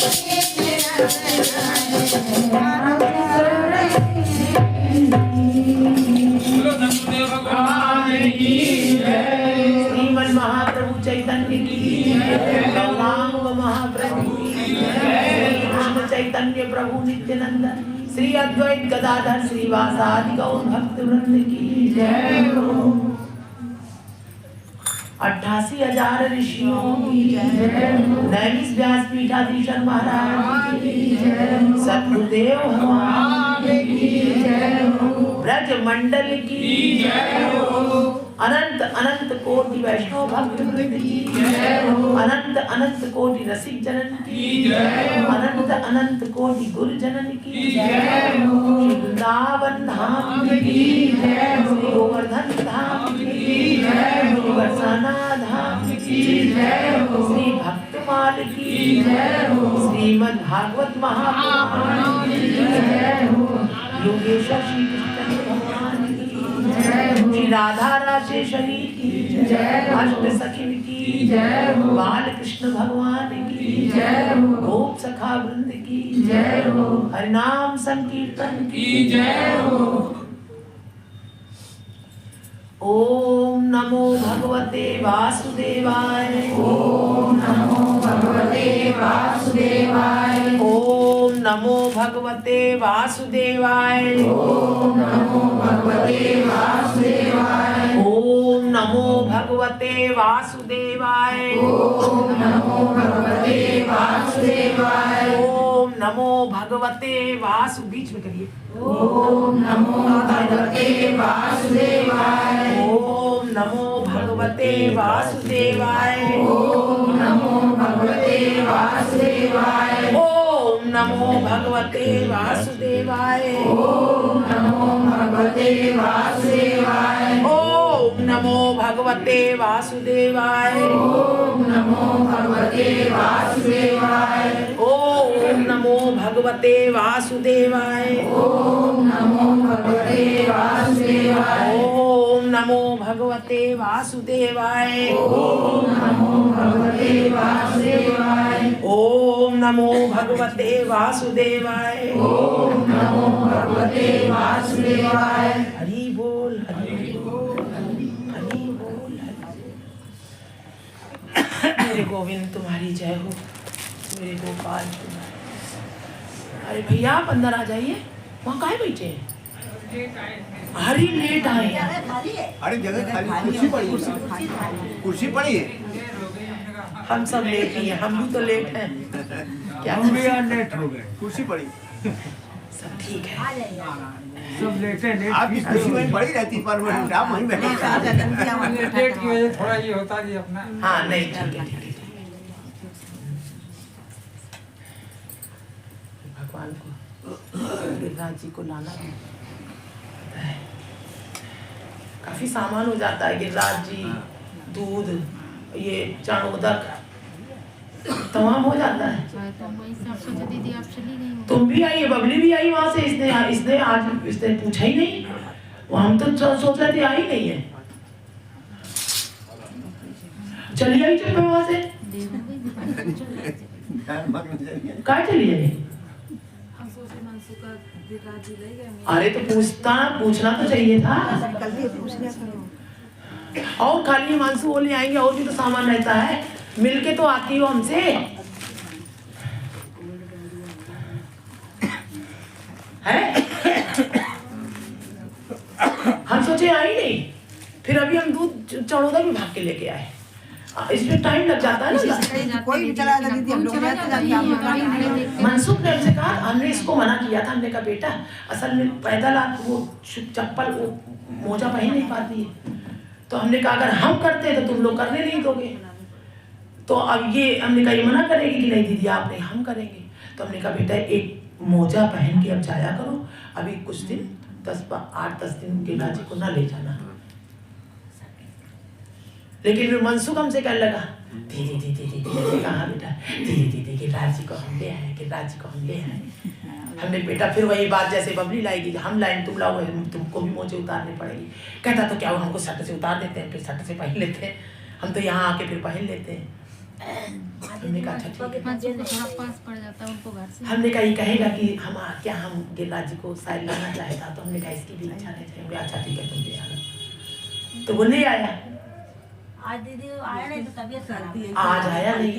श्रीमन महाप्रभु चैतन्य की गौरांग महाप्रभु कृष्ण चैतन्य प्रभु नित्यानंद श्री अद्वैत गदाधर श्रीवासादि गौर भक्त वृंद की जय हो। 88,000 ऋषियों की नैमिष व्यासपीठाधीश्वर महाराज की सतगुरुदेव भगवान की ब्रज मंडल की अनंत अनंत कोटि वैष्णव भक्त वृंद की अनंत अनंत कोटि रसिक जनन की अनंत अनंत कोटि गुरु जनन की श्री वृंदावन धाम की श्री गोवर्धन धाम की श्री बरसाना धाम की श्री भक्तमाल की श्रीमद् भागवत महापुराण की योगेश्वर श्री कृष्ण भगवान की श्री राधा राजेश्वरी की अष्ट सखी की बाल कृष्ण भगवान की गोप सखा वृंद की हरिनाम संकीर्तन की जय हो। ओम नमो भगवते वासुदेवाय। ओम नमो भगवते वासुदेवाय। ओम नमो भगवते वासुदेवाय। ओम नमो भगवते वासुदेवाय। ओम नमो भगवते वासुदेवाय। ओम नमो भगवते वासुदेवाय। ओम नमो भगवते वासु बीच में करिए। ओम नमो भगवते वासुदेवाय। ओम नमो भगवते वासुदेवाय। ओम नमो भगवते वासुदेवाय। ओम नमो भगवते वासुदेवाय। ओम नमो भगवते वासुदेवाय। ओम नमो भगवते वासुदेवाय। ओम नमो भगवते वासुदेवाय। ओम नमो भगवते वासुदेवाय। ओम नमो भगवते वासुदेवाय। ओम नमो भगवते वासुदेवाय। ओम नमो भगवते वासुदेवाय। ओम नमो भगवते वासुदेवाय। ओम नमो भगवते वासुदेवाय। हरि बोल हरि बोल हरि बोल। मेरे गोविंद तुम्हारी जय हो, मेरे गोपाल तुम्हारी। अरे भैया आप अंदर आ जाइए, वहाँ काहे बैठे हैं? हरी लेट आए हैं। अरे जगह खाली, कुर्सी पड़ी, कुर्सी पड़ी है। हम सब लेट ही हैं, हम भी तो लेट हैं। क्या हम भी लेट हो गए। कुर्सी पड़ी, सब ठीक है। सब लेट है। आपकी कुर्सी वहीं पड़ी रहती पर आप वहीं बैठे। लेट की वजह थोड़ा ये होता जी अपना। हाँ नहीं ठीक है ठीक है। भगवान को गिरिराज जी को लाना भी है। काफी सामान हो जाता है, गिरिराज जी, दूध, ये चाणोदक तमाम हो जाता है। दीदी आप चली गई। तुम भी आई, बबली भी आई वहां से। इसने आज इसने पूछा ही नहीं। वो हम तो सोच रहे थे आई नहीं है। चली आई चुप वहां से। कहाँ चली आई? अरे तो पूछना तो चाहिए था। और खाली हिमांशु बोले आएंगे, और भी तो सामान रहता है। मिलके तो आती हो हमसे। है हम सोचे आई नहीं, फिर अभी हम दूध चढ़ोदा भी भाग के लेके आए। इसमें टाइम लग जाता है ना। कोई भी चला जाता दीदी, हम लोग मनसुख ने हमसे कहा, हमने इसको मना किया था। हमने कहा बेटा असल में पैदल आप वो चप्पल वो मोजा पहन नहीं पाती है। तो हमने कहा अगर हम करते हैं तो तुम लोग करने नहीं दोगे। तो अब ये हमने कहा ये मना करेगी कि नहीं दीदी आप नहीं, हम करेंगे। तो हमने कहा बेटा एक मोजा पहन के अब जाया करो। अभी कुछ दिन 8-10 दिन गिरिराज जी को ना ले जाना। लेकिन फिर मनसुख हमसे कहने लगा दीदी दीदी दीदी कहाँ बेटा, दीदी दीदी गिरिराज जी को हम ले आए, गिरिराज जी को हम ले आए। हमने बेटा फिर वही बात जैसे बबली लाएगी, हम लाएंगे तुम लाओ, तुमको भी मोजे उतारनी पड़ेगी। कहता तो क्या हो, हमको शर्ट से उतार देते हैं, फिर शर्ट से पहन लेते हैं। हम तो यहाँ आके फिर पहन लेते हैं। हमने कहा अच्छा ठीक है। मंजू को थोड़ा पास पड़ जाता है उनको घर से। हमने कहा ये कहेगा कि हम क्या हम गिरिराज जी को शायद लाना चाहेगा, तो हमने कहा इसकी भी इच्छा नहीं चाहिए। अच्छा ठीक है तुम ले आना, तो वो ले आया। आज दीदी आया नहीं तो तबीयत खराब है। आज आया नहीं,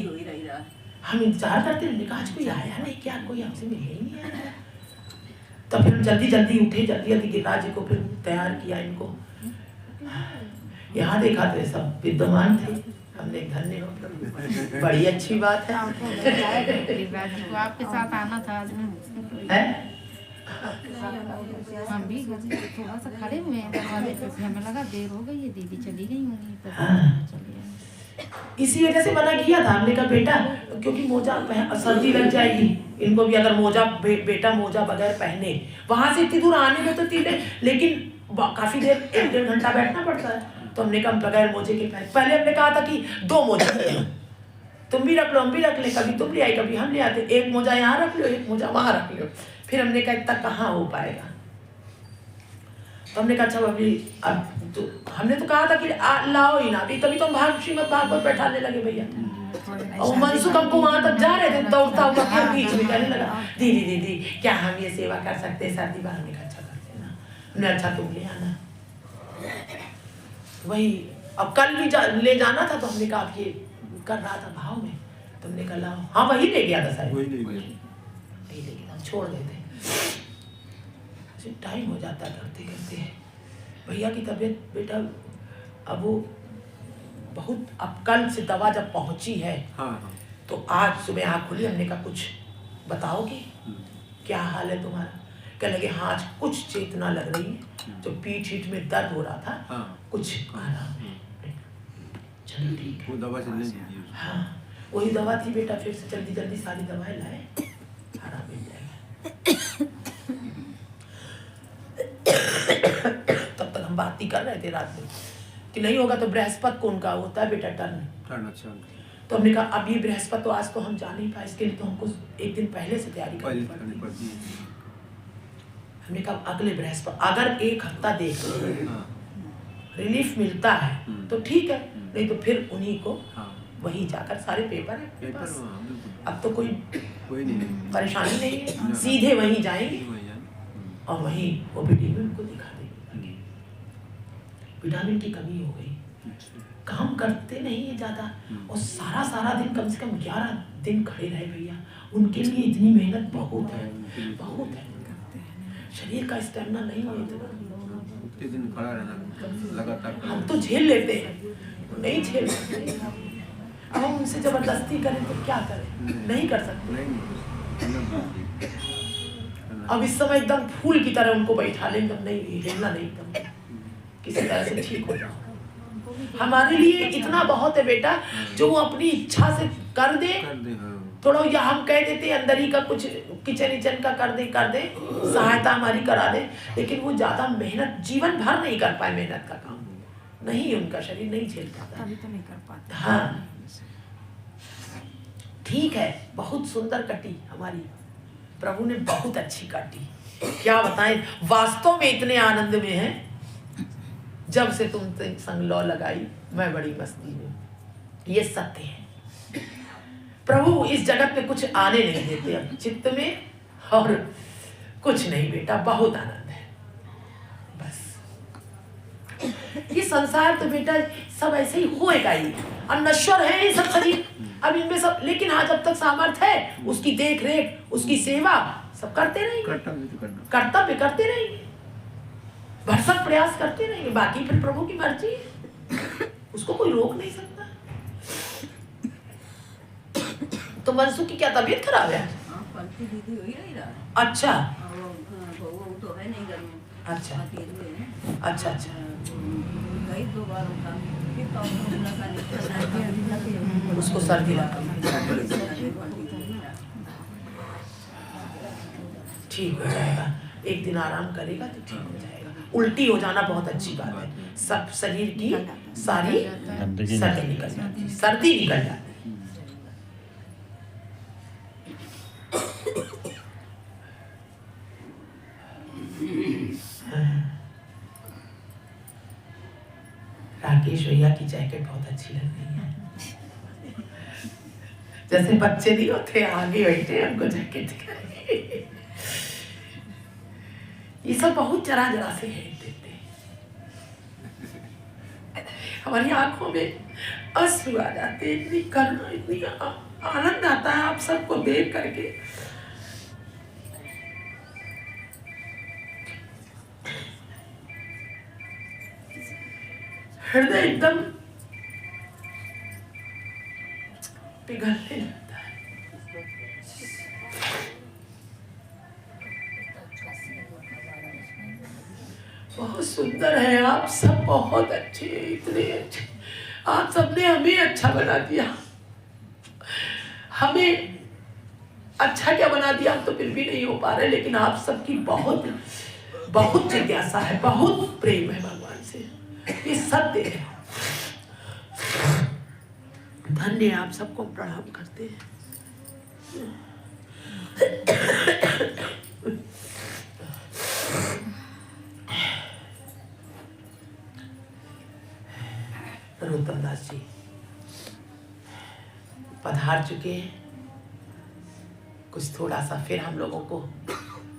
हम इंतजार करते रहे, आज कोई आया नहीं, क्या कोई हमसे मिलने ही नहीं आया। तो फिर हम जल्दी जल्दी उठे, जल्दी जल्दी गिरिराज जी को फिर तैयार किया इनको। यहाँ देखा तो सब विद्यमान थे। हमने धन्य हो प्रभु, बड़ी अच्छी बात है। गिरिराज जी को आपके साथ आना था आज है? हम भी घर से थोड़ा सा खड़े हुए हैं दरवाजे पे, हमें लगा देर हो गई है, दीदी चली गई होंगी, पर हाँ। चली गई। इसी वजह से मना किया था हमने कहा बेटा, क्योंकि मोजा सर्दी लग जाएगी इनको भी, अगर मोजा बेटा मोजा बगैर पहने वहां से इतनी दूर आने में तो तीन, लेकिन काफी देर 1-1.5 घंटा बैठना पड़ता है। तो हमने कहा बगैर मोजे के पहले हमने कहा था कि 2 मोजे तुम भी रख लो हम भी रख ले, कभी तुम ले आई कभी हम ले आते, एक मोजा यहाँ रख लो एक मोजा वहां रख लो। फिर हमने कहा इतना कहाँ हो पाएगा, तो हमने कहा अच्छा अभी अब तो हमने तो कहा था कि लाओ ही ना अभी, तभी तो हम श्रीमद् भागवत बैठाने लगे भैया। और मनसुख हमको वहां तक जा रहे थे, दौड़ता हुआ फिर बीच में कहने लगा दीदी दीदी क्या हम ये सेवा कर सकते हैं सर्दी बाहर में, अच्छा करते ना। हमने अच्छा तुम ले आना। वही अब कल भी ले जाना था, तो हमने कहा आप ये कर रहा था भाव में, तुमने कहा लाओ, हाँ वही ले गया था शायद, वही ले गया, छोड़ देते टाइम हो जाता करते करते। भैया की तबीयत बेटा अब वो बहुत, अब कल से दवा जब पहुंची है तो आज सुबह आँख खुली, हमने कहा कुछ बताओगे क्या हाल है तुम्हारा? कह लगे हाँ आज कुछ चेतना लग रही है, जो पीठ में दर्द हो रहा था कुछ आराम है। चलो ठीक है, वो दवा चलने दीजिए। हाँ वही दवा थी बेटा, फिर से जल्दी जल्दी सारी दवाएं लाए, आराम मिल जाएगा। तब तक हम बात ही कर रहे थे रात में कि नहीं होगा तो बृहस्पति को उनका होता है बेटा टर्न। अच्छा। तो हमने कहा अब ये बृहस्पति तो आज तो हम जा नहीं पाए, इसके लिए तो हमको एक दिन पहले से तैयारी करनी पड़ती है। हमने कहा अगले बृहस्पति अगर 1 हफ्ता देख रिलीफ मिलता है तो ठीक है, नहीं तो फिर उन्हीं को वहीं जाकर सारे पेपर है बस। अब तो कोई परेशानी नहीं है, सीधे वहीं जाएंगे और वहीं ओपीडी में उनको दिखा देंगे। विटामिन की कमी हो गई, काम करते नहीं है ज्यादा, और सारा दिन कम से कम 11 दिन खड़े रहे भैया, उनके लिए इतनी मेहनत बहुत है, बहुत है। शरीर का स्टेमिना नहीं है इतना, उतने दिन खड़ा रहना लगातार। हम तो झेल लेते हैं, नहीं झेल सकते। अब हम उनसे जबरदस्ती करें तो क्या करें, नहीं कर सकते। अब इस समय एकदम फूल की तरह उनको बैठा ले, एकदम नहीं हिलना नहीं, एकदम किसी तरह से ठीक हो जाओ। हमारे लिए इतना बहुत है बेटा, जो वो अपनी इच्छा से कर दे। थोड़ा या हम कह देते अंदर ही का कुछ किचन का कर दे सहायता हमारी करा दे, लेकिन वो ज्यादा मेहनत जीवन भर नहीं कर पाए, मेहनत का काम नहीं, उनका शरीर नहीं झेल पाता, तभी तो नहीं कर पाता। हाँ ठीक है, बहुत सुंदर कटी हमारी, प्रभु ने बहुत अच्छी काटी, क्या बताएं। वास्तव में इतने आनंद में है, जब से तुम संग लौ लगाई मैं बड़ी मस्ती में, ये सत्य है। प्रभु इस जगत में कुछ आने नहीं देते अब चित्त में, और कुछ नहीं बेटा, बहुत आनंद है बस। ये संसार तो बेटा सब ऐसे ही होएगा ही, और नश्वर है ये सब शरीर, अब इनमें सब, लेकिन हाँ जब तक सामर्थ्य है उसकी देख रेख, उसकी सेवा सब करते रहेंगे, कर्तव्य करते रहेंगे, भरसक प्रयास करते रहेंगे। बाकी फिर प्रभु की मर्जी है, उसको कोई रोक नहीं सकता। तो मनसुख की क्या तबीयत खराब है? दीदी हो ही नहीं रहा। अच्छा वो तो है नहीं घर में। अच्छा अच्छा अच्छा गई 2 बार उठा, फिर तो उसको सर्दी लगा, ठीक हो जाएगा, एक दिन आराम करेगा तो ठीक हो जाएगा। उल्टी हो जाना बहुत अच्छी बात है, सब शरीर की सारी सर्दी निकल जाती है, सर्दी निकल जाती है। राकेश भैया की जैकेट बहुत अच्छी लग रही है। जैसे बच्चे नहीं होते आगे बैठे हमको जैकेट दिखाई। ये सब बहुत जरा जरा से हिंट देते हैं। हमारी आंखों में अश्रु आ जाते, इतनी करुणा, इतनी आनंद आता है आप सबको देख करके। हृदय एकदम पिघलने लगता है। बहुत सुंदर है आप सब, बहुत अच्छे, इतने अच्छे। आप सबने हमें अच्छा बना दिया। हमें अच्छा क्या बना दिया हम तो फिर भी नहीं हो पा रहे, लेकिन आप सबकी बहुत बहुत जिज्ञासा है, बहुत प्रेम है भगवान से, ये सत्य है। धन्य आप सबको प्रणाम करते हैं। नरोत्तम दास जी पधार चुके हैं। कुछ थोड़ा सा फिर हम लोगों को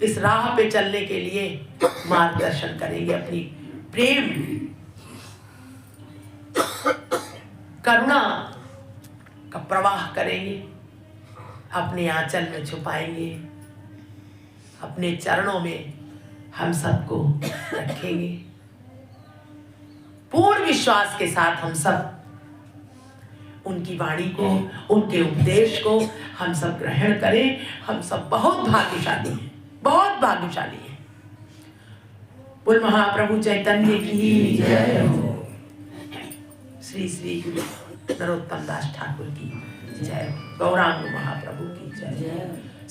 इस राह पे चलने के लिए मार्गदर्शन करेंगे, अपनी प्रेम करुणा का प्रवाह करेंगे, अपने आंचल में छुपाएंगे, अपने चरणों में हम सबको रखेंगे। पूर्ण विश्वास के साथ हम सब उनकी वाणी को, उनके उपदेश को हम सब ग्रहण करें। हम सब बहुत भाग्यशाली हैं, बहुत भाग्यशाली हैं। बोल महाप्रभु चैतन्य की जय हो। श्री श्री गुरु नरोत्तम दास ठाकुर की जय हो। गौरांग महाप्रभु की जय।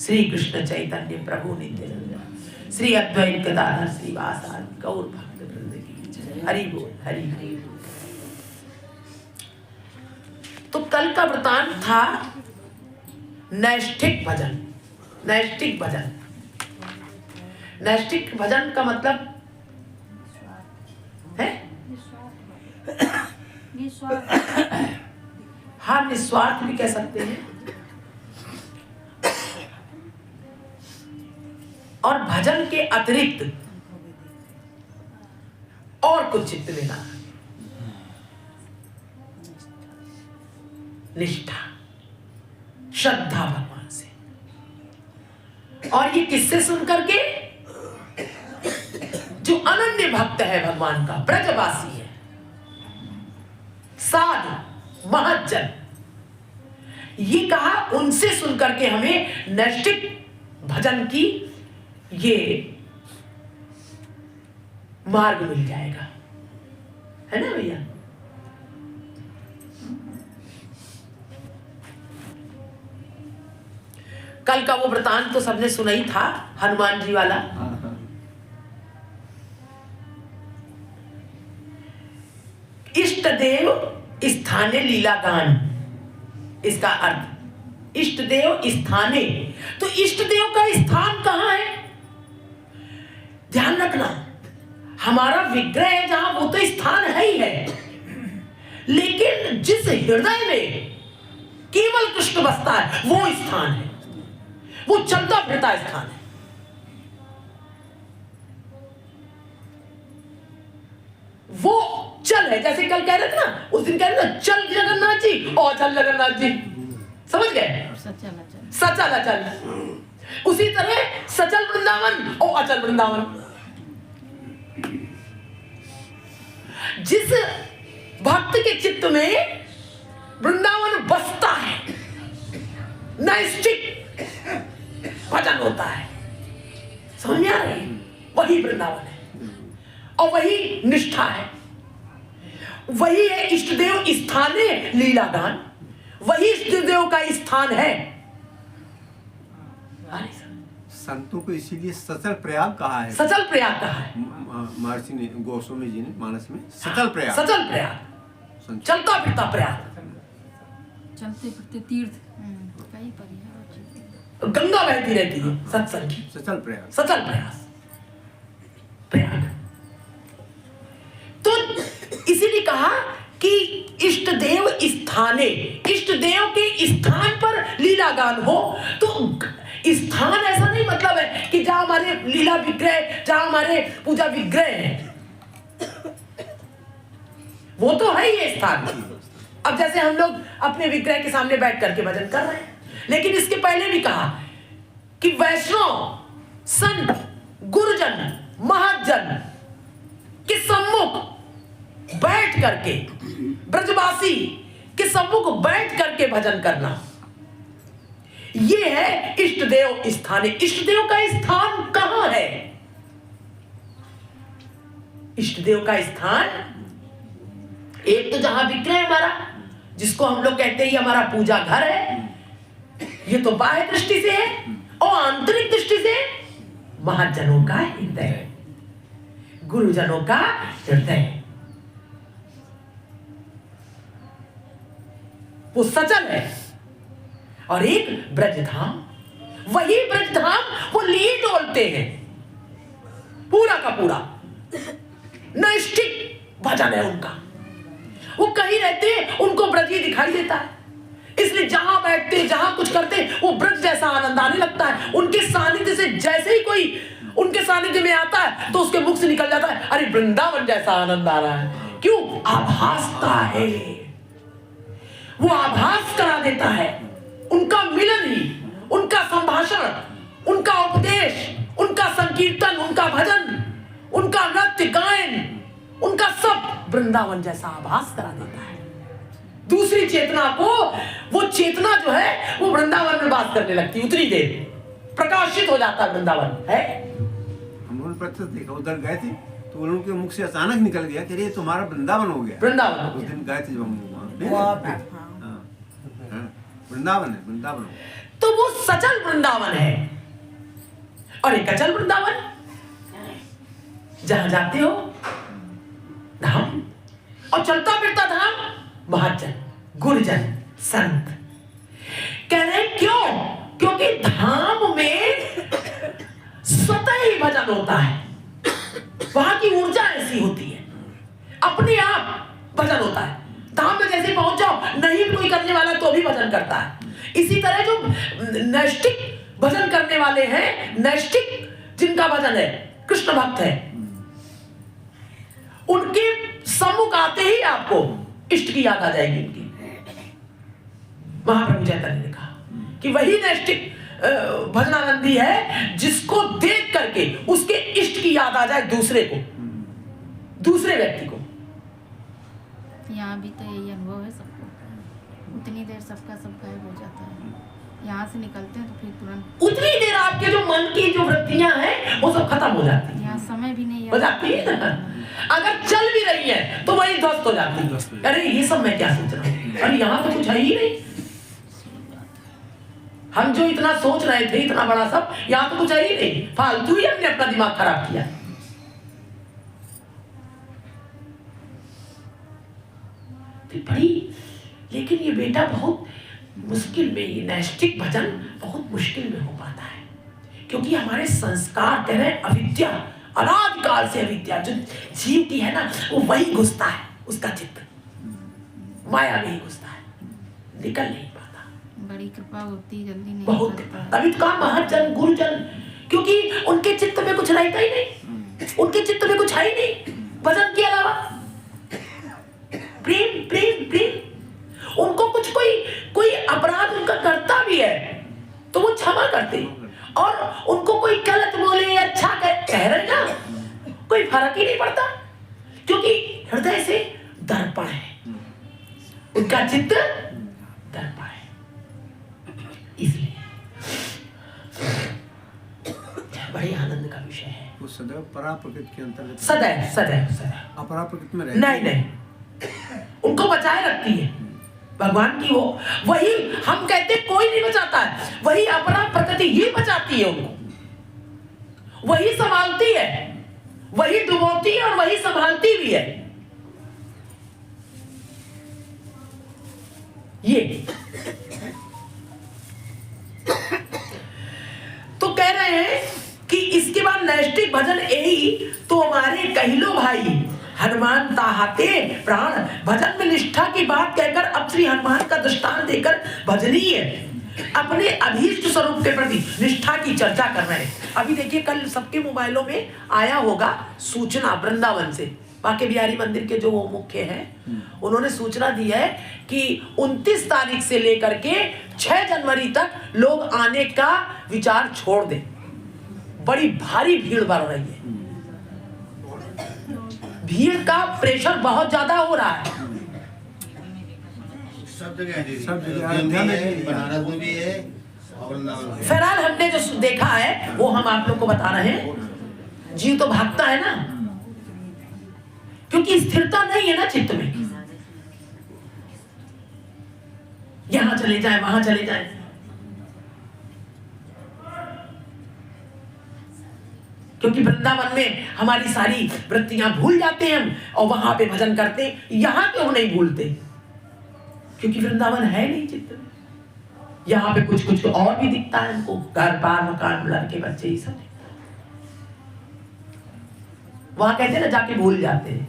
श्री कृष्ण चैतन्य प्रभु नित्यानंद, श्री अद्वैत गदाधर श्रीवासादि गौर भक्त वृंद की जय। हरि बोल, हरि हरि। तो कल का वृतांत था नैष्ठिक भजन। नैष्ठिक भजन, नैष्ठिक भजन का मतलब है हाँ, निस्वार्थ भी कह सकते हैं। और भजन के अतिरिक्त और कुछ चित्त में ना, निष्ठा, श्रद्धा भगवान से। और ये किससे सुन करके? जो अनन्य भक्त है भगवान का, ब्रजवासी है, साधु महज्जन, ये कहा उनसे सुन करके हमें नैष्ठिक भजन की ये मार्ग मिल जाएगा, है ना भैया? कल का वो वृतांत तो सबने सुना ही था, हनुमान जी वाला। इष्ट देव स्थाने लीला गान, इसका अर्थ इष्ट देव स्थाने। तो इष्ट देव का स्थान कहां है? ध्यान रखना, हमारा विग्रह है जहां, वो तो स्थान है ही है, लेकिन जिस हृदय में केवल कृष्ण बसता है वो स्थान है, वो चलता फिरता स्थान है। वो चल है, जैसे कल कह रहे थे ना, उस दिन कह रहे थे चल जगन्नाथ जी और चल जगन्नाथ जी, समझ गए? सचल अचल। उसी तरह सचल वृंदावन और अचल वृंदावन। जिस भक्त के चित्त में वृंदावन बसता है, नैष्ठिक भजन होता है, समझ में आ रही है? वही वृंदावन है और वही निष्ठा है, वही है इष्टदेव स्थाने लीला गान, वही इष्टदेव का स्थान है। संतों को इसीलिए सचल प्रयाग कहा है। सचल प्रयाग कहा है महर्षि ने, गोस्वामी जी ने मानस में सचल प्रयाग, सचल प्रयाग, चलता फिरता प्रयाग, चलते फिरते तीर्थ कई परिहार, गंगा बहती रहती है सत्संग की, सचल प्रयाग, सचल प्रयास प्रयाग। तो इसीलिए कहा कि इष्ट देव स्थाने, इष्ट देव के स्थान पर लीला गान हो। तो स्थान ऐसा नहीं मतलब है कि जहां हमारे लीला विग्रह, जहां हमारे पूजा विग्रह है, वो तो है ही स्थान। अब जैसे हम लोग अपने विग्रह के सामने बैठ करके भजन कर रहे हैं, लेकिन इसके पहले भी कहा कि वैष्णव, संत, गुरुजन, महज्जन के सम्मुख बैठ करके, ब्रजवासी के सम्मुख बैठ करके भजन करना, ये है इष्ट देव स्थान। इष्ट देव का स्थान कहां है? इष्ट देव का स्थान एक तो जहां विग्रह हमारा, जिसको हम लोग कहते हैं हमारा पूजा घर है, ये तो बाह्य दृष्टि से है, और आंतरिक दृष्टि से महाजनों का हृदय, गुरुजनों का हृदय, वो सचल है। और एक ब्रजधाम, वही ब्रजधाम वो लिए डोलते हैं पूरा का पूरा, नैष्ठिक भजन है उनका। वो कहीं रहते हैं, उनको ब्रज ही दिखाई देता है, इसलिए जहां बैठते, जहां कुछ करते, वो ब्रज जैसा आनंद आने लगता है। उनके सानिध्य से जैसे ही कोई उनके सानिध्य में आता है तो उसके मुख से निकल जाता है, अरे वृंदावन जैसा आनंद आ रहा है। क्यों? आभासता है, वो आभास करा देता है। उनका मिलन ही, उनका संभाषण, उनका उपदेश, उनका संकीर्तन, उनका भजन, उनका नृत्य गायन, उनका सब वृंदावन जैसा आभास करा देता है। दूसरी चेतना को, वो चेतना जो है वो वृंदावन में बात करने लगती, उतनी देर प्रकाशित हो जाता वृंदावन है। हम लोगों ने प्रत्यक्ष देखा, उधर गए थे तो उनके मुख से अचानक निकल गया कि ये तुम्हारा वृंदावन हो गया। वृंदावन उस दिन गए थे जब हम वृंदावन है, वृंदावन। तो वो सचल वृंदावन है और एक अचल वृंदावन। जहां जाते हो धाम, और चलता फिरता धाम, महाजन, गुरुजन, संत। कह रहे क्यों? क्योंकि धाम में स्वतः ही भजन होता है, वहां की ऊर्जा ऐसी होती है, अपने आप भजन होता है। धाम में जैसे पहुंच जाओ, नहीं कोई करने वाला तो भी भजन करता है। इसी तरह जो नैष्ठिक भजन करने वाले हैं, नैष्ठिक जिनका भजन है, कृष्ण भक्त है, उनके सम्मुख आते ही आपको इष्ट की याद आ जाएगी उनकी। महाप्रभु चैतन्य ने कहा कि वही नैष्ठिक भजनानंदी है जिसको देख करके उसके इष्ट की याद आ जाए दूसरे को, दूसरे व्यक्ति को। यहाँ भी तो यही अनुभव है सबको, उतनी देर सबका सब गायब हो जाता है, यहाँ से निकलते हैं तो फिर तुरंत उतनी देर आपके जो मन की जो वृत्तियां हैं वो सब खत्म हो जाती है, यहाँ समय भी नहीं हो जाती है ना। अगर चल भी रही है तो वही ध्वस्त हो जाती है, अरे ये सब मैं क्या सोच रहा हूँ, अरे यहाँ तो कुछ है ही नहीं, हम जो इतना सोच रहे थे, इतना बड़ा सब, यहाँ तो कुछ है ही नहीं, फालतू ही हमने अपना दिमाग खराब किया। बड़ी, लेकिन ये बेटा बहुत मुश्किल में, ये नैष्ठिक भजन बहुत मुश्किल में हो पाता है, क्योंकि हमारे संस्कार कह रहे हैं अविद्या, अनादिकाल से अविद्या जो जीव की है ना, वो वही घुसता है, उसका चित्त माया में ही घुसता है, निकल नहीं पाता। बड़ी कृपा होती जल्दी नहीं बहुत, निकलता। तभी तो कहा महज्जन, गुरुजन, क्योंकि उनके चित्त में कुछ रहता ही नहीं, उनके चित्त में कुछ है ही नहीं भजन के अलावा। प्रेम प्रेम प्रेम, उनको कुछ कोई अपराध उनका करता भी है तो वो क्षमा करते, और उनको कोई गलत बोले अच्छा कह रहे ना, कोई फर्क ही नहीं पड़ता, क्योंकि हृदय से दर्पण है, उनका चित्त दर्पण है। इसलिए बड़े आनंद का विषय है। वो सदैव परा प्रकृति के अंतर्गत, सदैव सदैव सदैव अपरा प्रकृति में रहती नहीं नहीं, उनको बचाए रखती है भगवान की। वो वही हम कहते कोई नहीं बचाता है, वही अपरा प्रकृति ही बचाती है उनको, वही संभालती है, वही डुबोती है और वही संभालती भी है। ये तो कह रहे हैं कि इसके बाद नैष्ठिक भजन यही तो हमारे कहिलो भाई हनुमान ताहाते प्राण। भजन में निष्ठा की बात कहकर अब श्री हनुमान का दृष्टांत देकर भजनीय अपने अभीष्ट स्वरूप के प्रति निष्ठा की चर्चा कर रहे हैं। अभी देखिए कल सबके मोबाइलों में आया होगा सूचना वृंदावन से, बांके बिहारी मंदिर के जो वो मुख्य हैं उन्होंने सूचना दी है कि 29 तारीख से लेकर के 6 जनवरी तक लोग आने का विचार छोड़ दें। बड़ी भारी भीड़ बढ़ रही है, भीड़ का प्रेशर बहुत ज्यादा हो रहा है। सब जगह है दीदी, सब जगह अयोध्या में है, भी है, बनारस में भी है और वृंदावन में। फिलहाल हमने जो देखा है वो हम आप लोग को बता रहे हैं। जीव तो भागता है ना, क्योंकि स्थिरता नहीं है ना चित्त में। यहां चले जाए वहां चले जाए, क्योंकि वृंदावन में हमारी सारी वृत्तियां भूल जाते हैं हम, और वहां पे भजन करते हैं। यहां क्यों नहीं भूलते? क्योंकि वृंदावन है नहीं चित्त में। यहाँ पे कुछ कुछ और भी दिखता है हमको, घर बार मकान लड़के बच्चे ये सब। वहां कहते हैं ना जाके भूल जाते हैं,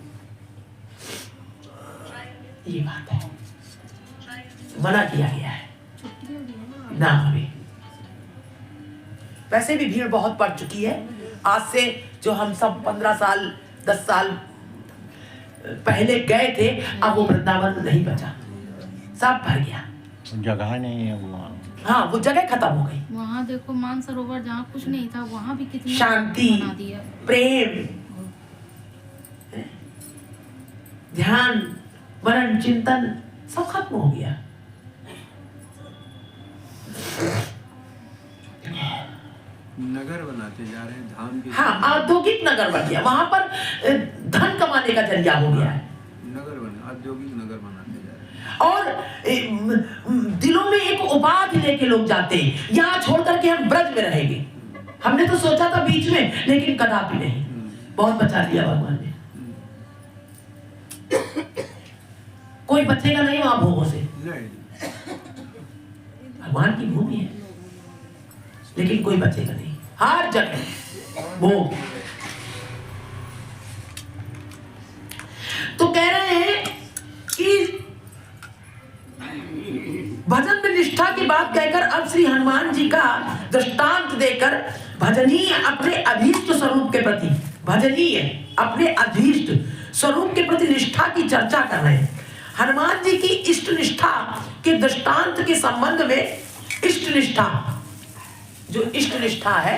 ये बात है, मना किया गया है ना हमें। वैसे भी भीड़ बहुत बढ़ चुकी है। आज से जो हम सब 15 साल 10 साल पहले गए थे, अब वो वृंदावन नहीं बचा, सब भर गया, जगह नहीं है वहाँ। हाँ वो जगह खत्म हो गई। वहाँ देखो मानसरोवर जहाँ कुछ नहीं था वहाँ भी कितनी शांति, बना दिया। प्रेम, ध्यान, वरण चिंतन सब खत्म हो गया। नगर बनाते जा रहे हैं धाम के। हाँ औद्योगिक नगर बन गया, वहां पर धन कमाने का जरिया हो गया है। नगर बना, औद्योगिक नगर बनाते जा रहे हैं। और दिलों में एक उपाधि लेके लोग जाते हैं, यहाँ छोड़ करके हम ब्रज में रहेंगे। हमने तो सोचा था बीच में, लेकिन कदापि नहीं, बहुत बचा लिया भगवान ने। कोई बचेगा नहीं वहां भोगों से, नहीं, भगवान की भूमि है, लेकिन कोई बचेगा नहीं, हर जगह भोग। तो कह रहे हैं कि भजन में निष्ठा की बात कहकर अब श्री हनुमान जी का दृष्टांत देकर भजनीय अपने अभीष्ट स्वरूप के प्रति, भजनीय अपने अभीष्ट स्वरूप के प्रति निष्ठा की चर्चा कर रहे हैं। हनुमान जी की इष्ट निष्ठा के दृष्टांत के संबंध में, इष्ट निष्ठा, जो इष्ट निष्ठा है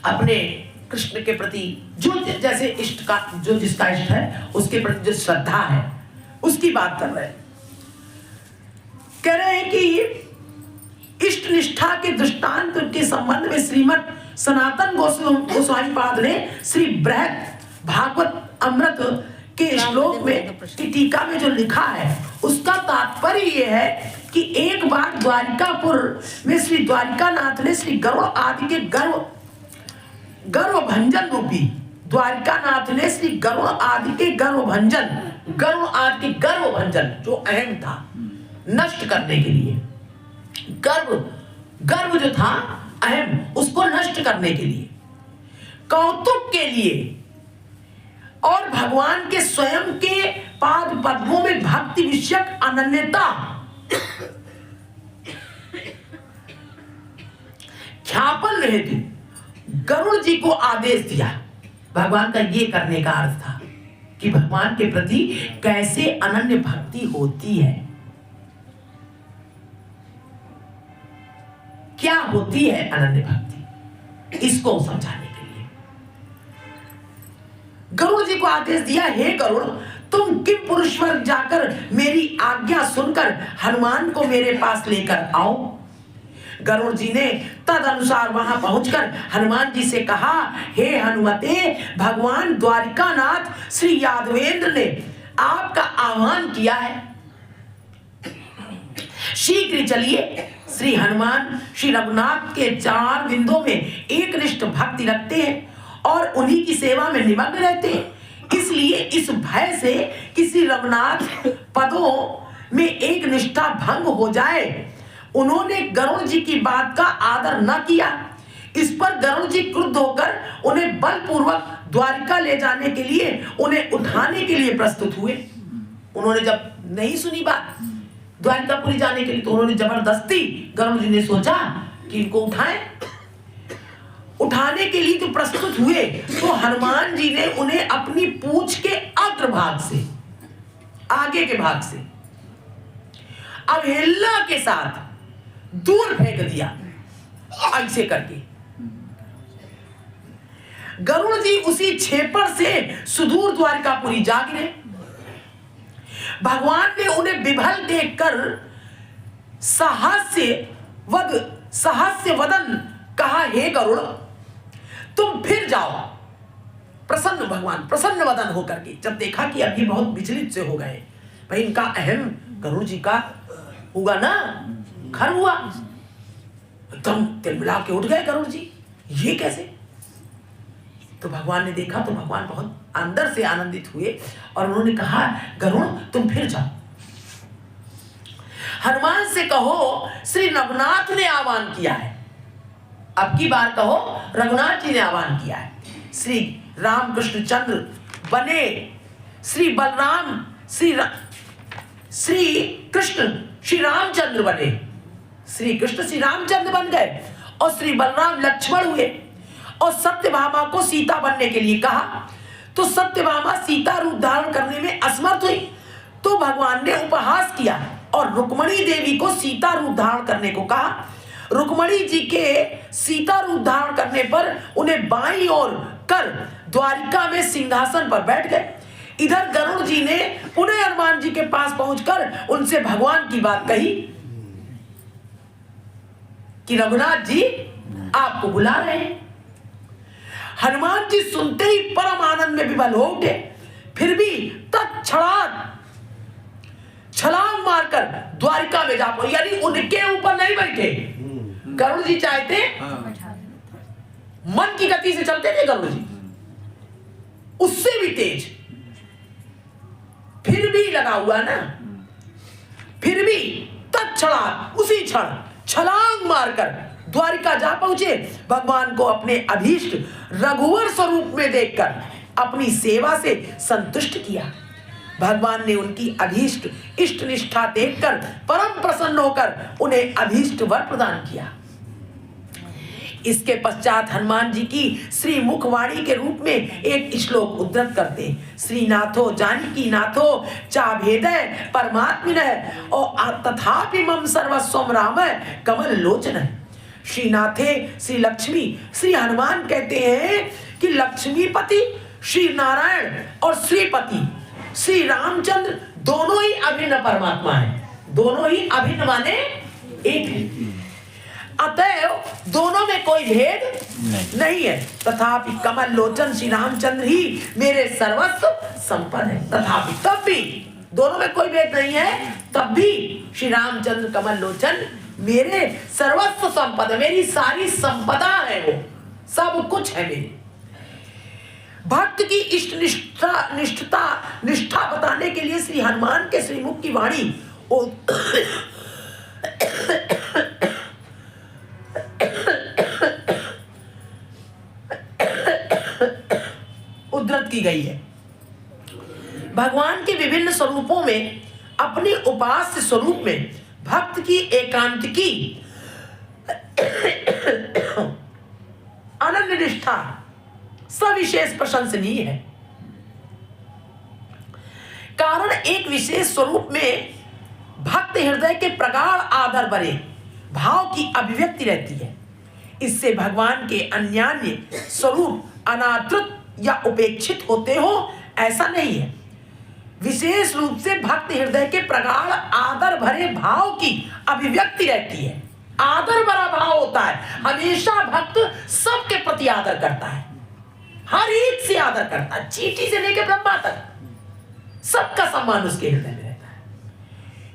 अपने कृष्ण के प्रति, जो जैसे इष्ट का, जो जिसका इष्ट है उसके प्रति जो श्रद्धा है, उसकी बात कर रहे हैं। कह रहे हैं कि इष्ट निष्ठा के दृष्टांत के संबंध में श्रीमद् सनातन गोस्वामी पाद ने श्री बृहद भागवत अमृत के श्लोक में की टीका में जो लिखा है, उसका तात्पर्य यह है कि एक बार द्वारिकापुर में श्री द्वारिकानाथ ने श्री गरुड़ आदि के गर्व भंजन रूपी, द्वारिकानाथ ने श्री गरुड़ आदि के गर्व भंजन, गरुड़ आदि के गर्व भंजन जो अहम था नष्ट करने के लिए, गर्व जो था अहम, उसको नष्ट करने के लिए, कौतुक के लिए और भगवान के स्वयं के पाद पद्मों में भक्ति विषयक अनन्यता ख्यापन हेतु गरुड़ जी को आदेश दिया। भगवान का ये करने का अर्थ था कि भगवान के प्रति कैसे अनन्य भक्ति होती है, क्या होती है अनन्य भक्ति, इसको समझाने के लिए गरुड़ जी को आदेश दिया, हे गरुड़ तुम किम पुरुषवर जाकर मेरी आज्ञा सुनकर हनुमान को मेरे पास लेकर आओ। गरुड़ जी ने तद अनुसार वहां पहुंचकर हनुमान जी से कहा, हे हनुमते, भगवान द्वारिकानाथ श्री यादवेंद्र ने आपका आह्वान किया है, शीघ्र चलिए। श्री हनुमान श्री रघुनाथ के चार बिंदों में एकनिष्ठ भक्ति रखते हैं और उन्हीं की सेवा में निमग्न रहते हैं, इसलिए इस भय से किसी रघुनाथ पदों में एक निष्ठा भंग हो जाए, उन्होंने गरुड़ जी की बात का आदर न किया। इस पर गरुड़ जी क्रुद्ध होकर उन्हें बलपूर्वक द्वारिका ले जाने के लिए, उन्हें उठाने के लिए प्रस्तुत हुए। उन्होंने जब नहीं सुनी बात द्वारिकापुरी जाने के लिए, तो उन्होंने जबरदस्ती, गरुड़ जी ने सोचा कि इनको उठाने के लिए तो प्रस्तुत हुए, तो हनुमान जी ने उन्हें अपनी पूंछ के अग्रभाग से, आगे के भाग से अवहेलना के साथ दूर फेंक दिया, ऐसे करके। गरुड़ जी उसी छेपर से सुदूर द्वारिकापुरी जा गिरे। भगवान ने उन्हें विभल देखकर सहस्य वदन कहा, हे गरुड़ तुम फिर जाओ। प्रसन्न भगवान प्रसन्न वदन होकर के जब देखा कि अभी बहुत विचलित से हो गए, भाई इनका अहम गरुड़ जी का हुआ ना, खर हुआ, एकदम तिलमिला के उठ गए गरुड़ जी, ये कैसे? तो भगवान ने देखा तो भगवान बहुत अंदर से आनंदित हुए और उन्होंने कहा, गरुड़ तुम फिर जाओ, हनुमान से कहो श्री रघुनाथ ने आह्वान किया है। अब की बार कहो रघुनाथ जी ने आह्वान किया है। श्री रामकृष्ण चंद्र बने, श्री बलराम श्री कृष्ण श्री रामचंद्र बने, श्री कृष्ण श्री रामचंद्र बन गए और श्री बलराम लक्ष्मण हुए और सत्यभामा को सीता बनने के लिए कहा। तो सत्यभामा सीता रूप धारण करने में असमर्थ हुई, तो भगवान ने उपहास किया और रुक्मणी देवी को सीता रूप धारण करने को कहा। रुक्मणी जी के सीता रूप धारण करने पर उन्हें बाईं ओर कर द्वारिका में सिंहासन पर बैठ गए। इधर गरुड़ जी ने पुनः हनुमान जी के पास पहुंचकर उनसे भगवान की बात कही कि रघुनाथ जी आपको बुला रहे हैं। हनुमान जी सुनते ही परम आनंद में विभल हो उठे, फिर भी तत्क्षणात छलांग मारकर द्वारिका में जा पहुंचे, यानी उनके ऊपर नहीं बैठे। गरुड़ जी चाहते मन की गति से चलते थे गरुड़ जी, उससे भी तेज, फिर भी लगा हुआ ना, फिर भी तत्क्षणात उसी क्षण छलांग मारकर द्वारिका जा पहुंचे। भगवान को अपने अभीष्ट रघुवर स्वरूप में देखकर अपनी सेवा से संतुष्ट किया। भगवान ने उनकी अभीष्ट इष्ट निष्ठा देखकर परम प्रसन्न होकर उन्हें अभीष्ट वर प्रदान किया। इसके पश्चात हनुमान जी की श्री मुखवाणी के रूप में एक श्लोक उद्धृत करते, श्रीनाथो जानकी नाथो चाभेदय परमात्मिनः और तथापि मम सर्वस्वम राम कमल लोचन। श्रीनाथे श्री लक्ष्मी, श्री हनुमान कहते हैं कि लक्ष्मीपति श्री नारायण और श्रीपति श्री रामचंद्र दोनों ही अभिन्न परमात्मा हैं, दोनों ही अभिन्न माने एक है, अतएव दोनों में कोई भेद नहीं है। तथापि कमल लोचन श्री रामचंद्र ही मेरे सर्वस्व संपद है। तथापि तब भी दोनों में कोई भेद नहीं है, तब भी श्री रामचंद्र कमल लोचन मेरे सर्वस्व संपदा, मेरी सारी संपदा है, वो सब कुछ है मेरी। भक्त की इष्ट निष्ठा बताने के लिए श्री हनुमान के श्रीमुख की वाणी उद्धृत की गई है। भगवान के विभिन्न स्वरूपों में अपने उपास्य स्वरूप में भक्त की एकांतिकी अनन्य निष्ठा सविशेष प्रशंसनीय है। कारण एक विशेष स्वरूप में भक्त हृदय के प्रगाढ़ आदर भरे भाव की अभिव्यक्ति रहती है। इससे भगवान के अन्यान्य स्वरूप अनादृत या उपेक्षित होते हो ऐसा नहीं है। विशेष रूप से भक्त हृदय के प्रगाढ़ आदर भरे भाव की अभिव्यक्ति रहती है। आदर भरा भाव होता है, हमेशा भक्त सबके प्रति आदर करता है, हर एक से आदर करता है, चींटी से लेकर ब्रह्मा तक सबका सम्मान उसके हृदय में रहता है।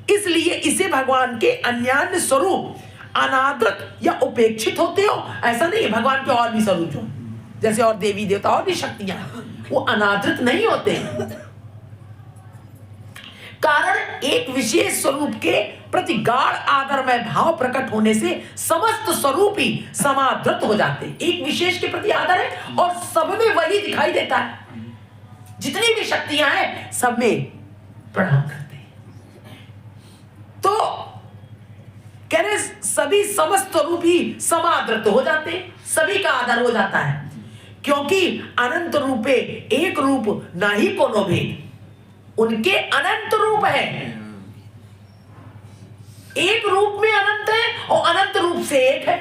इसलिए इसे भगवान के अन्यान्य स्वरूप अनादृत या उपेक्षित होते हो ऐसा नहीं है। भगवान के और भी स्वरूप जो जैसे और देवी देवता और भी शक्तियां वो अनादृत नहीं होते हैं। कारण एक विशेष स्वरूप के प्रति गाढ़ आदरमय भाव प्रकट होने से समस्त स्वरूप ही समाधृत हो जाते। एक विशेष के प्रति आदर है और सब में वही दिखाई देता है। जितनी भी शक्तियां हैं सब में प्रणाम करते हैं। तो कह रहे सभी समस्त स्वरूप ही समाधृत हो जाते, सभी का आदर हो जाता है, क्योंकि अनंत रूपे एक रूप ना ही कोनो भेद। उनके अनंत रूप है, एक रूप में अनंत है और अनंत रूप से एक है।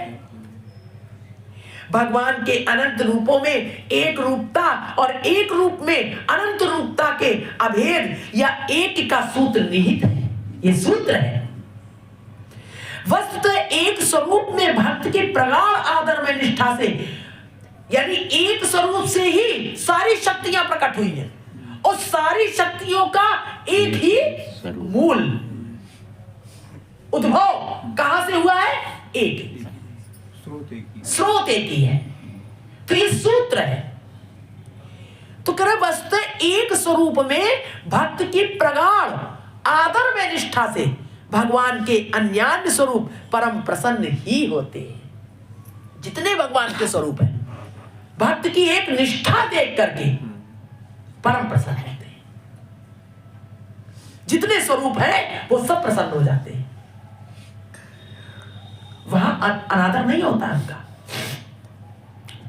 भगवान के अनंत रूपों में एक रूपता और एक रूप में अनंत रूपता के अभेद या एक का सूत्र निहित है। ये सूत्र है। वस्तुतः एक स्वरूप में भक्त के प्रगाढ़ आदर में निष्ठा से, यानी एक स्वरूप से ही सारी शक्तियां प्रकट हुई हैं और सारी शक्तियों का एक ही मूल उद्भव कहां से हुआ है? एक स्रोत एक ही है। तो ये सूत्र है। तो कह वस्तुतः एक स्वरूप में भक्त की प्रगाढ़ आदर में निष्ठा से भगवान के अन्यान्य स्वरूप परम प्रसन्न ही होते हैं। जितने भगवान के स्वरूप हैं, भक्त की एक निष्ठा देख करके परम प्रसन्न होते हैं। जितने स्वरूप हैं वो सब प्रसन्न हो जाते हैं। वहां अनादर नहीं होता उनका।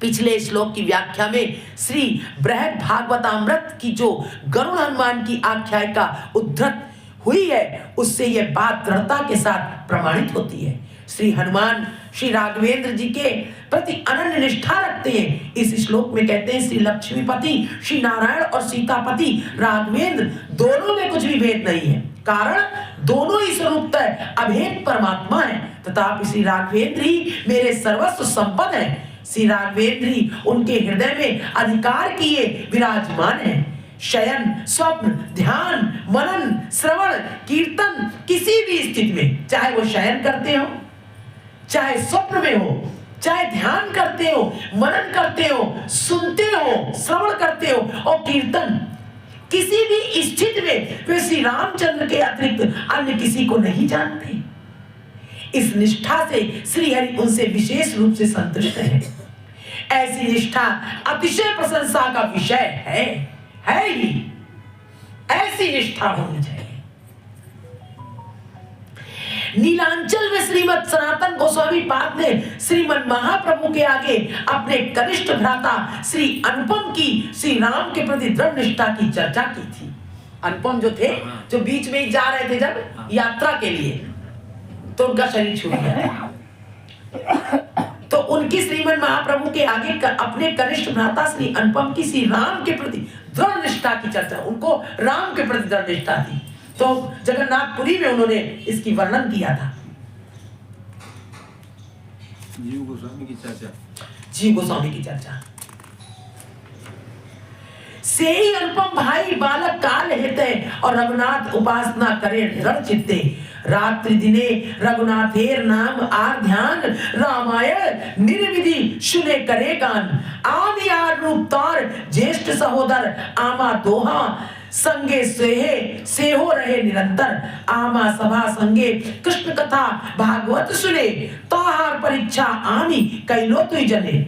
पिछले श्लोक की व्याख्या में श्री बृहद भागवतामृत की जो गरुड़ हनुमान की आख्यायिका उद्धृत हुई है, उससे यह बात दृढ़ता के साथ प्रमाणित होती है। श्री हनुमान श्री राघवेंद्र जी के प्रति अनन्य निष्ठा रखते हैं। इस श्लोक में कहते हैं श्री लक्ष्मीपति श्री नारायण और सीतापति राघवेंद्र दोनों में कुछ भी भेद नहीं है, कारण दोनों ही स्वरूपतः अभेद परमात्मा है। तथापि श्री राघवेंद्र ही मेरे सर्वस्व संपद है। श्री राघवेंद्र ही उनके हृदय में अधिकार किए विराजमान है। शयन, स्वप्न, ध्यान, मनन, श्रवण, कीर्तन, किसी भी स्थिति में, चाहे वो शयन करते हो, चाहे स्वप्न में हो, चाहे ध्यान करते हो, मनन करते हो, सुनते हो, श्रवण करते हो और कीर्तन, किसी भी स्थिति में वे श्री रामचंद्र के अतिरिक्त अन्य किसी को नहीं जानते। इस निष्ठा से श्री हरि उनसे विशेष रूप से संतुष्ट है। ऐसी निष्ठा अतिशय प्रशंसा का विषय है ही। ऐसी निष्ठा होनी चाहिए। नीलांचल में श्रीमद सनातन गोस्वामी पाद ने श्रीमद महाप्रभु के आगे अपने कनिष्ठ भ्राता श्री अनुपम की श्री राम के प्रति दृढ़ निष्ठा की चर्चा की थी। अनुपम जो थे, जो बीच में ही जा रहे थे जब यात्रा के लिए, तो उनका शरीर छूट गया। तो उनकी श्रीमद महाप्रभु के आगे अपने कनिष्ठ भ्राता श्री अनुपम की श्री राम के प्रति दृढ़ निष्ठा की चर्चा, उनको राम के प्रति दृढ़ निष्ठा थी। तो जगन्नाथपुरी में उन्होंने इसकी वर्णन किया था। जीव गोस्वामी की चर्चा, जीव गोस्वामी की चर्चा से ही अनुपम भाई बालक काल हेते और रघुनाथ उपासना करे दृढ़ चित्ते। रात्रि दिने रघुनाथेर नाम आर ध्यान, रामायण निर्विधि सुने करे गान। आदि आर रूप तार ज्येष्ठ सहोदर, आमा दोहा संगे सेहे सेहो रहे निरंतर। आमा सभा संगे कृष्ण कथा भागवत सुने, ताहार परीक्षा आमी कैलो तुई जने।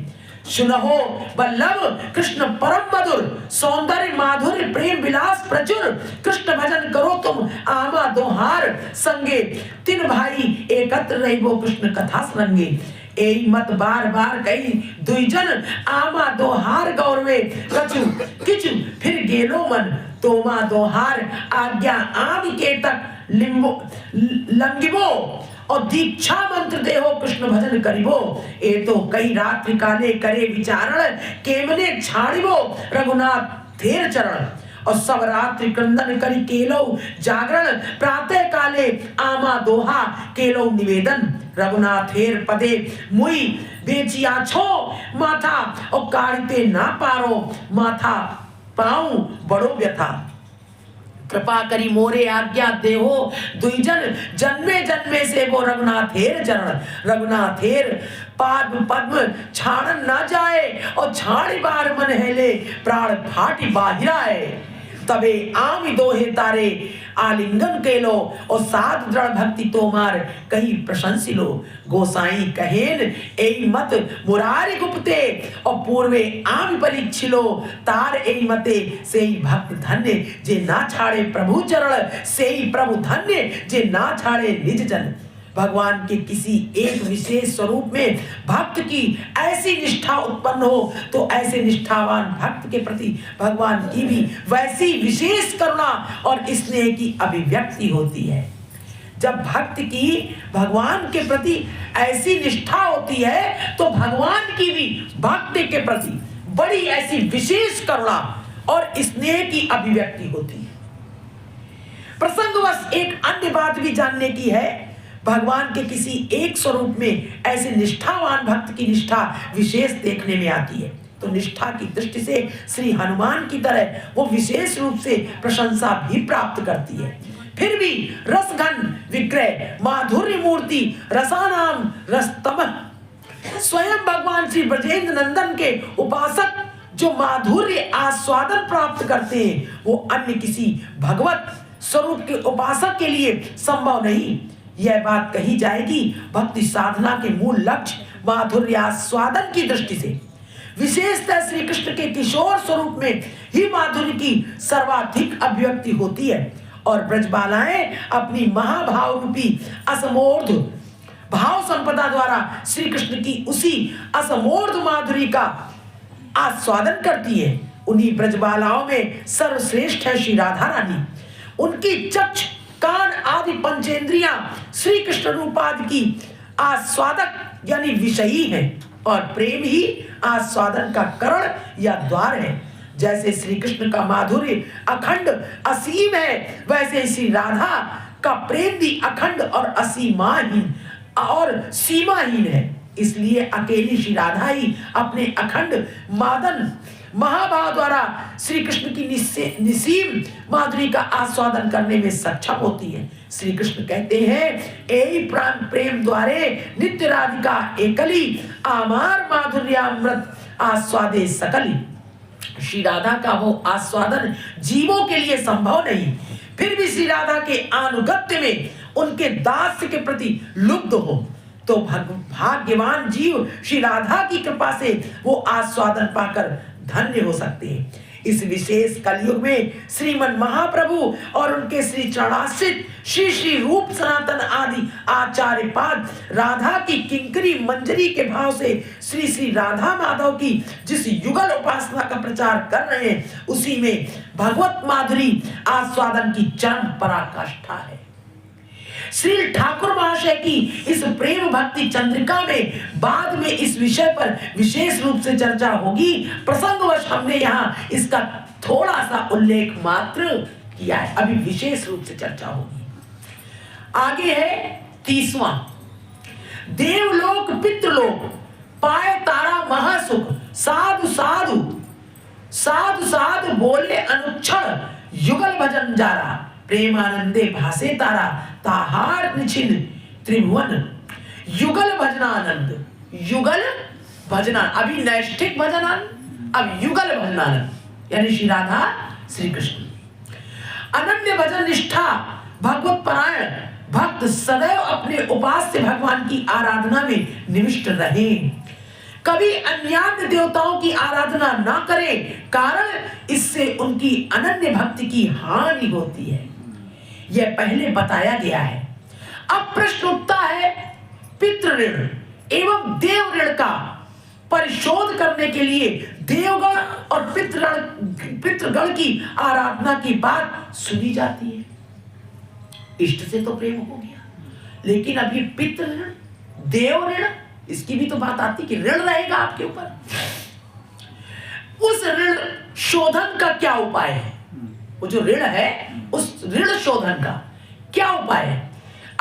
सुनहो वल्लभ कृष्ण परम मधुर, सौंदर्य माधुर्य प्रेम विलास प्रचुर। कृष्ण भजन करो तुम आमा दोहार, संगे तीन भाई एकत्र रहिबो कृष्ण कथा संगे। एई मत बार बार कही दुईजन, आमा दोहार गौरवे कछु किचु फिर गेलो मन। तोमा दोहार आज्ञा आदि के तक लिम्बो लंगिबो, और दीक्षा मंत्र देहो कृष्ण भजन करिबो। ए तो कई रात्रि काले करे विचारण, केवले छाड़िबो रघुनाथ थेर चरण। और सब रात्रि क्रंदन करी केलो जागरण, प्रातः काले आमा दोहा केलो निवेदन। रघुनाथेर पदे मुई बेचिया छो माथा, और काढ़ते ना पारो माथा पाऊं बड़ो व्यथा। कृपा करी मोरे आज्ञा देहो दुईजन, जन्मे जन्मे से वो रघुनाथेर चरण। रघुनाथेर पाद पद्म छाड़न ना जाए, और छाड़ी बार मन हेले प्राण फाटी बाहिराए। तबे आम दोहे तारे आलिंगन के लो और साध दृढ़ भक्ति तोमार कहीं प्रशंसी लो। गोसाई कहेन एई मत मुरारी गुप्ते और पूर्वे आम परीक्षिलो तार एई मते सेई भक्त धन्य जे ना छाड़े प्रभु चरण सेई प्रभु धन्य जे ना छाड़े निज जन। भगवान के किसी एक विशेष स्वरूप में भक्त की ऐसी निष्ठा उत्पन्न हो तो ऐसे निष्ठावान भक्त के प्रति भगवान की भी वैसी विशेष करुणा और स्नेह की अभिव्यक्ति होती है। जब भक्त की भगवान के प्रति ऐसी निष्ठा होती है तो भगवान की भी भक्त के प्रति बड़ी ऐसी विशेष करुणा और स्नेह की अभिव्यक्ति होती है। प्रसंगवश एक अन्य बात भी जानने की है। भगवान के किसी एक स्वरूप में ऐसे निष्ठावान भक्त की निष्ठा विशेष देखने में आती है तो निष्ठा की दृष्टि से श्री हनुमान की तरह वो विशेष रूप से प्रशंसा भी प्राप्त करती है। फिर भी रसघन विग्रह माधुर्य मूर्ति रसानाम रसतम स्वयं भगवान श्री ब्रजेंद्र नंदन के उपासक जो माधुर्य आस्वादन प्राप्त करते हैं वो अन्य किसी भगवत स्वरूप के उपासक के लिए संभव नहीं। यह बात कही जाएगी भक्ति साधना के मूल लक्ष्य माधुर्य आस्वादन की दृष्टि से। विशेषतः श्री कृष्ण के किशोर स्वरूप में ही माधुर्य की सर्वाधिक अभिव्यक्ति होती है और ब्रजबालाएं अपनी महाभाव रूपी असमोर्ध भाव संपदा द्वारा श्री कृष्ण की उसी असमोर्ध माधुर्य का आस्वादन करती है। उन्हीं ब्रजबालाओं में सर्वश्रेष्ठ है श्री राधा रानी। उनकी चक्ष कान आदि पंचेंद्रियां श्री कृष्ण रूपादि की आस्वादक यानी विषयी है और प्रेम ही आस्वादन का करण या द्वार है। जैसे श्री कृष्ण का माधुर्य अखंड असीम है वैसे श्री राधा का प्रेम भी अखंड और असीमाहीन और सीमाहीन है। इसलिए अकेली श्री राधा ही अपने अखंड मादन महाभाव द्वारा श्री कृष्ण की निसीम माधुरी का आस्वादन करने में सक्षम होती है। श्री कृष्ण कहते हैं एई प्राण प्रेम द्वारे नित्य राधिका एकली आमार माधुर्यामृत आस्वादे सकली। श्री राधा का वो आस्वादन जीवों के लिए संभव नहीं, फिर भी श्री राधा के अनुगत्य में उनके दास्य के प्रति लुब्ध हो तो भाग्यवान जीव श्री राधा की कृपा से वो आस्वादन पाकर धन्य हो सकते हैं। इस विशेष कलयुग में श्रीमन महाप्रभु और उनके श्री चरणाश्रित श्री श्री रूप सनातन आदि आचार्य पाद राधा की किंकरी मंजरी के भाव से श्री श्री राधा माधव की जिस युगल उपासना का प्रचार कर रहे हैं उसी में भगवत माधुरी आस्वादन की चरम पराकाष्ठा है। श्री ठाकुर महाशय की इस प्रेम भक्ति चंद्रिका में बाद में इस विषय पर विशेष रूप से चर्चा होगी। प्रसंगवश हमने यहाँ इसका थोड़ा सा उल्लेख मात्र किया है, अभी विशेष रूप से चर्चा होगी। आगे है 30वां देवलोक पितृलोक पाए तारा महासुख साधु साधु साधु साधु बोले अनुक्षण युगल भजन जारा प्रेमानंदे भासे तारा ताहार निछिन त्रिभुवन युगल भजनानंद युगल भजना अभी नैष्ठिक भजनानंद अब युगल भजनानंद यानी श्री राधा श्री कृष्ण अनन्य भजन निष्ठा भगवत परायण भक्त सदैव अपने उपास्य भगवान की आराधना में निविष्ट रहे, कभी अन्यान्य देवताओं की आराधना ना करें, कारण इससे उनकी अनन्य भक्ति की हानि होती है। यह पहले बताया गया है। अब प्रश्न उठता है पितृ ऋण एवं देव ऋण का परिशोध करने के लिए देवगण और पितृगण की आराधना की बात सुनी जाती है। इष्ट से तो प्रेम हो गया, लेकिन अभी पितृ ऋण देव ऋण इसकी भी तो बात आती कि ऋण रहेगा आपके ऊपर। उस ऋण शोधन का क्या उपाय है? वो जो ऋण है उस ऋण शोधन का क्या उपाय है?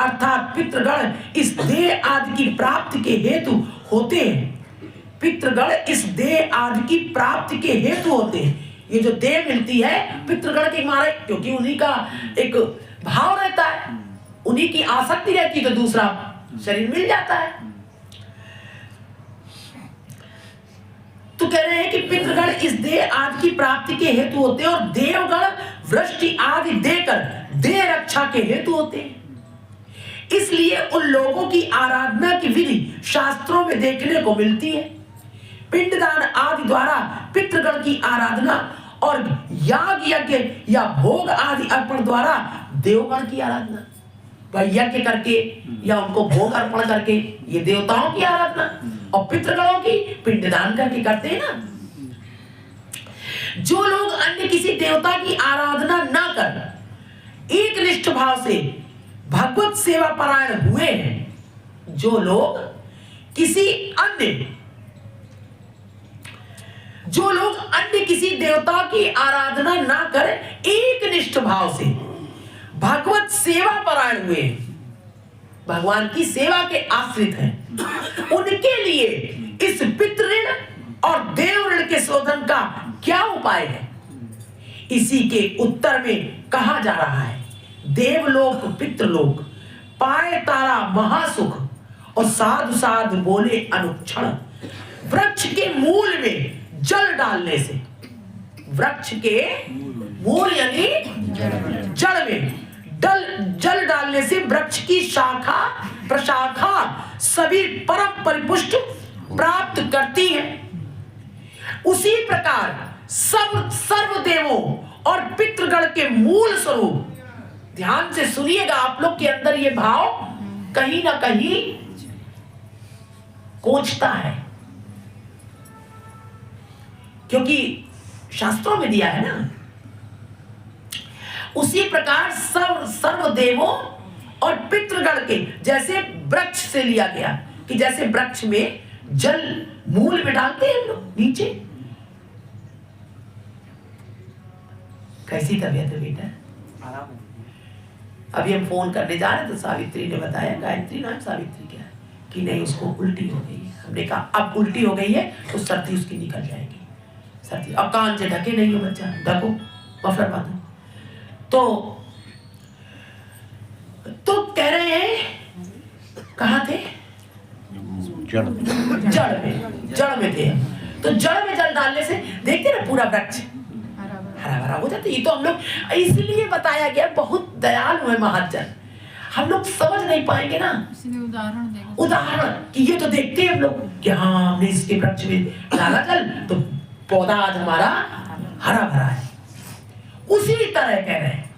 अर्थात पितृगण इस देह आदि की प्राप्ति के हेतु होते हैं। पितृगण इस देह आदि की प्राप्ति के हेतु होते हैं। ये जो देह मिलती है पितृगण के मारे, क्योंकि उन्हीं का एक भाव रहता है, उन्हीं की आसक्ति रहती है तो दूसरा शरीर मिल जाता है। तो कह रहे हैं कि पितृगण इस देह आदि की प्राप्ति के हेतु होते हैं और देवगण वृष्टि आदि देकर देह रक्षा के हेतु होते हैं। इसलिए उन लोगों की आराधना की विधि शास्त्रों में देखने को मिलती है। पिंडदान आदि द्वारा पितृगण की आराधना और याग यज्ञ या भोग आदि अर्पण द्वारा देवगण की आराधना, यज्ञ करके या उनको भोग अर्पण करके ये देवताओं की आराधना, और पितृगणों की पिंडदान करके करते हैं ना। जो लोग अन्य किसी देवता की आराधना न कर एक निष्ठ भाव से भगवत सेवा परायण हुए हैं, जो लोग अन्य किसी देवता की आराधना ना कर एक निष्ठ भाव से भगवत सेवा परायण हुए, भगवान की सेवा के आश्रित हैं, उनके लिए इस पितृ और देव ऋण के शोधन का क्या उपाय है? इसी के उत्तर में कहा जा रहा है, देवलोक पितृलोक पाए तारा महासुख, और साधु साधु बोले अनुक्षण। वृक्ष के मूल में जल डालने से, वृक्ष के मूल यानी जड़ में जल डालने से वृक्ष की शाखा प्रशाखा सभी परम परिपुष्ट प्राप्त करती है। उसी प्रकार सर्वदेवों और पितृगण के मूल स्वरूप, ध्यान से सुनिएगा, आप लोग के अंदर ये भाव कहीं ना कहीं कोचता है, क्योंकि शास्त्रों में दिया है ना। उसी प्रकार सर्वदेवों और पितृगण के, जैसे वृक्ष से लिया गया कि जैसे वृक्ष में जल मूल में डालते हैं हम लोग नीचे। कैसी तबीयत है बेटा? अभी हम फोन करने जा रहे तो सावित्री ने बताया, गायत्री नाम सावित्री क्या है, कि नहीं उसको उल्टी हो गई है। हमने कहा अब उल्टी हो गई है तो सर्दी उसकी निकल जाएगी, सर्दी। अब कान से ढके नहीं हो बच्चा, ढको, मफलर बांधो। तो कह रहे हैं कहाँ थे? जड़ में थे। तो जड़ में जल डालने से देखते ना पूरा वृक्ष हरा भरा हो जाता है। ये तो हम लोग इसलिए बताया गया, बहुत दयालु है महाजन, हम लोग समझ नहीं पाएंगे ना उदाहरण कि ये तो देखते हैं हम लोग कि हाँ हमने इसके वृक्ष में डाला जल तो पौधा आज हमारा हरा भरा है। उसी तरह कह रहे हैं,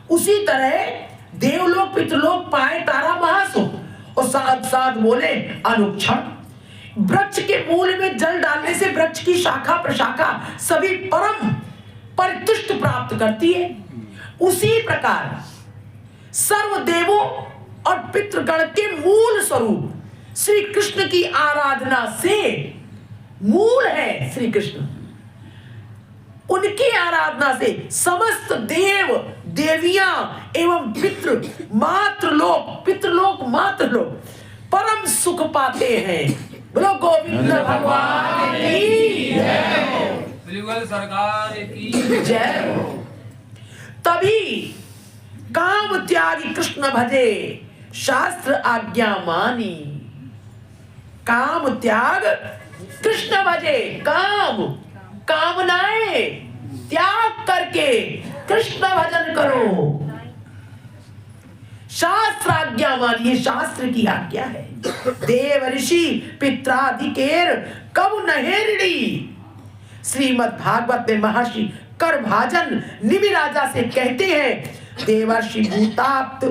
उसी तरह देवलोक पितृलोक पाए तारा महासुख, और साथ साथ बोले अनुक्षण। वृक्ष के मूल में जल डालने से वृक्ष की शाखा प्रशाखा सभी परम परितुष्ट प्राप्त करती है। उसी प्रकार सर्वदेवों और पितृगण के मूल स्वरूप श्री कृष्ण की आराधना से, मूल है श्री कृष्ण, उनकी आराधना से समस्त देव देवियां एवं पितृलोक मातृलोक परम सुख पाते हैं। बोलो गोविंद भगवान की जय, सरकार की जय। तभी काम त्यागी कृष्ण भजे शास्त्र आज्ञा मानी। काम त्याग कृष्ण भजे, कामनाएं त्याग करके कृष्ण भजन करो। शास्त्र आज्ञा मानिए, शास्त्र की आज्ञा है। देव ऋषि पित्राधिकेर कब नहेरड़ी। श्रीमद् भागवत में महर्षि करभाजन निमि राजा से कहते हैं, देवर्षि भूताप्त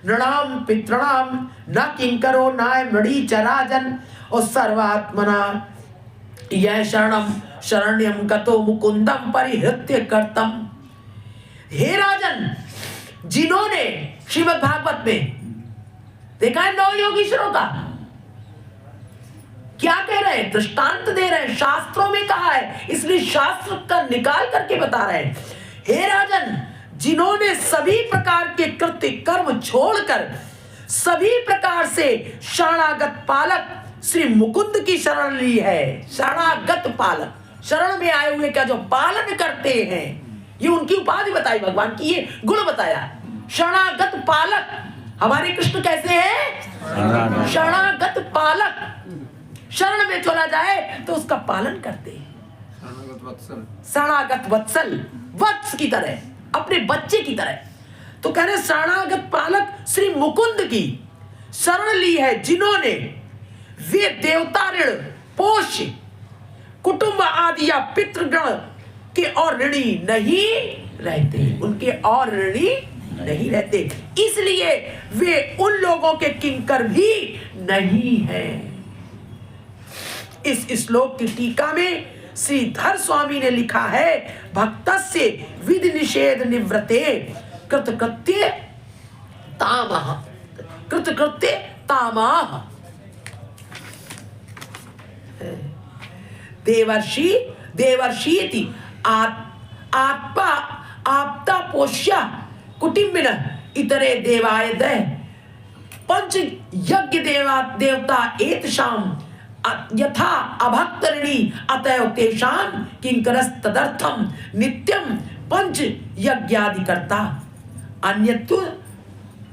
नृणाम पितृणाम न किंकरो नाय मृड़ी चराजन, और सर्वात्मना यह शरण्यम गतो मुकुंदम परिहृत्य कर्तम। हे राजन, जिन्होंने श्रीमद् भागवत में देखा है 9 योगीश्वरों का, क्या कह रहे हैं? दृष्टांत दे रहे हैं, शास्त्रों में कहा है, इसलिए शास्त्र का निकाल करके बता रहे हैं। हे राजन, जिन्होंने सभी प्रकार के कृत्य कर्म छोड़कर सभी प्रकार से शरणागत पालक श्री मुकुंद की शरण ली है। शरणागत पालक, शरण में आए हुए का जो पालन करते हैं, ये उनकी उपाधि बताई भगवान की, ये गुण बताया। शरणागत पालक, हमारे कृष्ण कैसे हैं? शरणागत पालक, शरण में चला जाए तो उसका पालन करते हैं। शरणागत वत्सल, वत्स की तरह अपने बच्चे की तरह। तो कह रहे शरणागत पालक श्री मुकुंद की शरण ली है जिन्होंने, वे देवता ऋण पोष्य कुटुंब आदि या पितृगण के और ऋणी नहीं रहते, उनके और ऋणी नहीं रहते, इसलिए वे उन लोगों के किंकर भी नहीं हैं। इस श्लोक की टीका में श्रीधर स्वामी ने लिखा है, भक्तस्य विधि निषेध निवृत्ते कृतकृत्य तामः, कृतकृत्य तामः। देवर्षि आत्मा आपता पोष्य कुटिम्बिन इतरे देवायदय पंच यज्ञ देवता एतशाम यथा अभक्तरिणी अतएव तेषां किंकरस तदर्थम नित्यम पंच यज्ञादि करता अन्यतु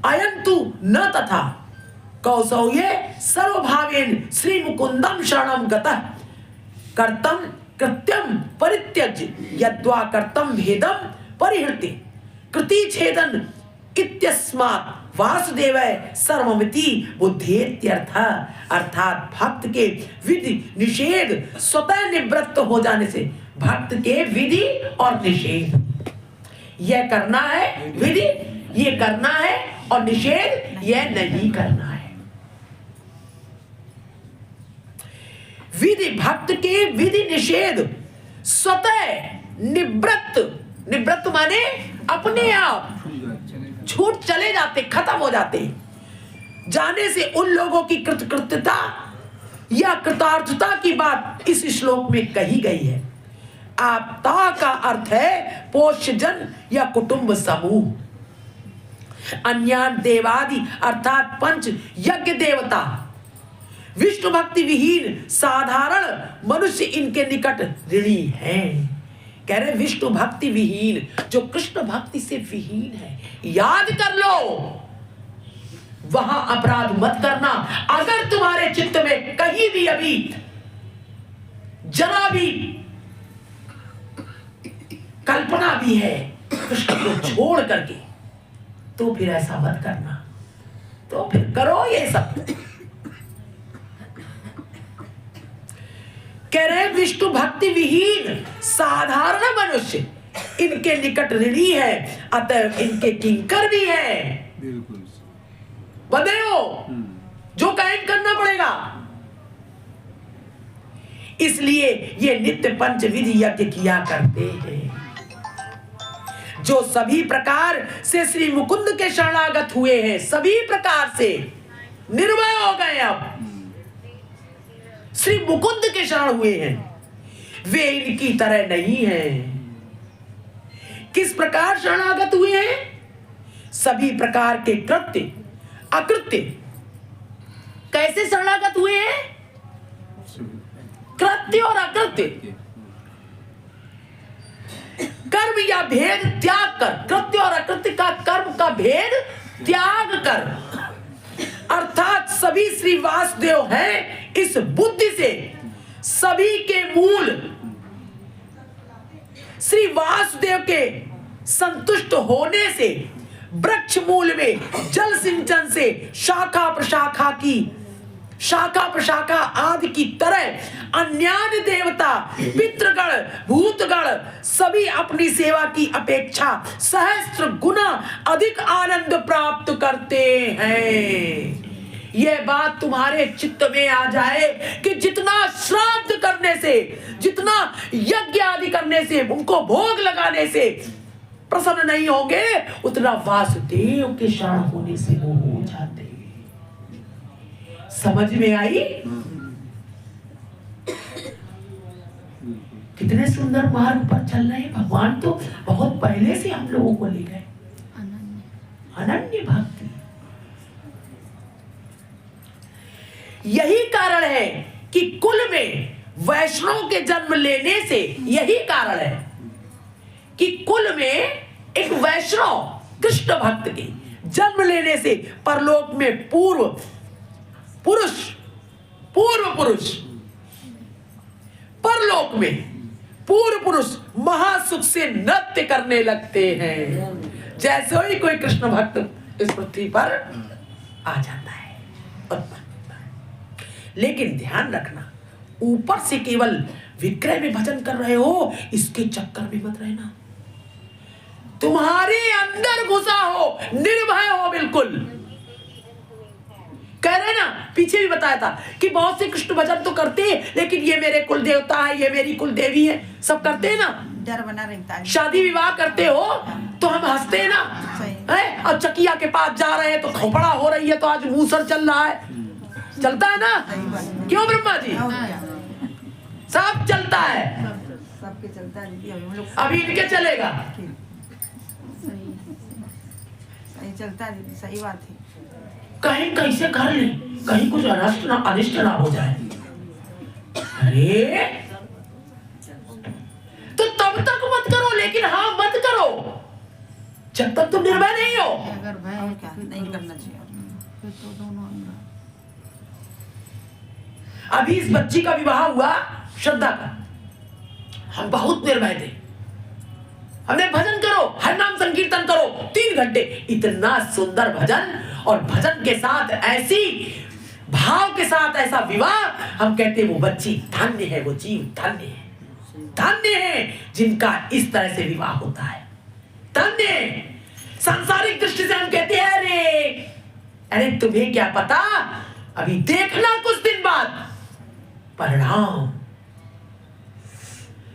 अयंतु न तथा कौसौये सर्वभावेन श्री मुकुंदम शरणम गतः कर्तम कृत्यम परित्यज्य यद्वा कर्तम भेदम परिहृति कृति छेदन इत्यस्मात् वासुदेवाय सर्वमिति बुद्धेत्यर्थ। अर्थात भक्त के विधि निषेध स्वतः निवृत्त हो जाने से, भक्त के विधि और निषेध यह करना है, विधि ये करना है और निषेध यह नहीं करना है। विधि भक्त के विधि निषेध स्वतः निवृत्त माने अपने आप छूट चले जाते, खत्म हो जाते। जाने से उन लोगों की कृतकृत्यता या कृतार्थता की बात इस श्लोक में कही गई है। आपता का अर्थ है पोष्यजन या कुटुंब समूह। अन्यान देवादि अर्थात पंच यज्ञ देवता विष्णु भक्ति विहीन साधारण मनुष्य इनके निकट ऋणी हैं। कह रहे विष्णु भक्ति विहीन, जो कृष्ण भक्ति से विहीन है, याद कर लो, वहां अपराध मत करना। अगर तुम्हारे चित्त में कहीं भी अभी जरा भी कल्पना भी है कृष्ण को छोड़ करके, तो फिर ऐसा मत करना, तो फिर करो ये सब। कह रहे विष्णु भक्ति विहीन साधारण मनुष्य इनके निकट ऋणी है, अतः इनके किंकर भी है। बिल्कुल बदे हो जो कायम करना पड़ेगा। इसलिए ये नित्य पंच विधि यज्ञ किया करते हैं। जो सभी प्रकार से श्री मुकुंद के शरणागत हुए हैं, सभी प्रकार से निर्भय हो गए, अब श्री मुकुंद के शरण हुए हैं, वे इनकी तरह नहीं हैं। किस प्रकार शरणागत हुए हैं? सभी प्रकार के कृत्य अकृत्य। कैसे शरणागत हुए हैं? कृत्य और अकृत्य, कर्म या भेद त्याग कर, कृत्य और अकृत्य का कर्म का भेद त्याग कर, अर्थात सभी श्री वासुदेव हैं। इस बुद्धि से सभी के मूल श्री वासुदेव के संतुष्ट होने से वृक्ष मूल में जल सिंचन से शाखा प्रशाखा आदि की तरह अन्यान्य देवता पितृगण भूतगण सभी अपनी सेवा की अपेक्षा सहस्त्र गुना अधिक आनंद प्राप्त करते हैं। यह बात तुम्हारे चित्त में आ जाए कि जितना श्राद्ध करने से, जितना यज्ञ आदि करने से, उनको भोग लगाने से प्रसन्न नहीं होंगे, उतना वासुदेव के शरण होने से वो हो जाते। समझ में आई? कितने सुंदर मार्ग पर चल रहे हैं भगवान। तो बहुत पहले से हम लोगों को ले गए अनन्य भक्ति। यही कारण है कि कुल में वैष्णव के जन्म लेने से, यही कारण है कि कुल में एक वैष्णव कृष्ण भक्त के जन्म लेने से परलोक में पूर्व पुरुष परलोक में पूर्व पुरुष महासुख से नृत्य करने लगते हैं। जैसे ही कोई कृष्ण भक्त इस पृथ्वी पर आ जाता है और लेकिन ध्यान रखना, ऊपर से केवल विक्रय में भजन कर रहे हो, इसके चक्कर में मत रहना। तुम्हारे अंदर घुसा हो, निर्भय हो बिल्कुल। कह रहे ना, पीछे भी बताया था कि बहुत से कृष्ण भजन तो करते हैं, लेकिन ये मेरे कुल देवता है, ये मेरी कुल देवी है, सब करते हैं ना। डर बना रहता है। शादी विवाह करते हो तो हम हंसते हैं ना, है? और चकिया के पास जा रहे हैं तो खोपड़ा हो रही है, तो आज मूसर चल रहा है, चलता है ना? क्यों ब्रह्मा जी? सब चलता है, सबके चलता है दीदी। हम लोग अभी इनके चलेगा। सही चलता है दीदी, सही बात है। कहीं कैसे कर ले, कहीं कुछ अनिष्ट ना हो जाए। अरे तो तब तक मत करो, लेकिन हाँ मत करो जब तक तुम निर्भय नहीं हो। अगर भय है क्या तो नहीं करना चाहिए। फिर तो दोनों अंदर। अभी इस बच्ची का विवाह हुआ श्रद्धा का, हम बहुत निर्भय थे, हमने भजन करो, हर नाम संकीर्तन करो 3 घंटे, इतना सुंदर भजन, और भजन के साथ ऐसी भाव के साथ ऐसा विवाह, हम कहते वो बच्ची धन्य है, वो जीव धन्य है, धन्य है जिनका इस तरह से विवाह होता है, धन्य। सांसारिक दृष्टि से हम कहते हैं अरे तुम्हें क्या पता, अभी देखना कुछ दिन बाद परिणाम।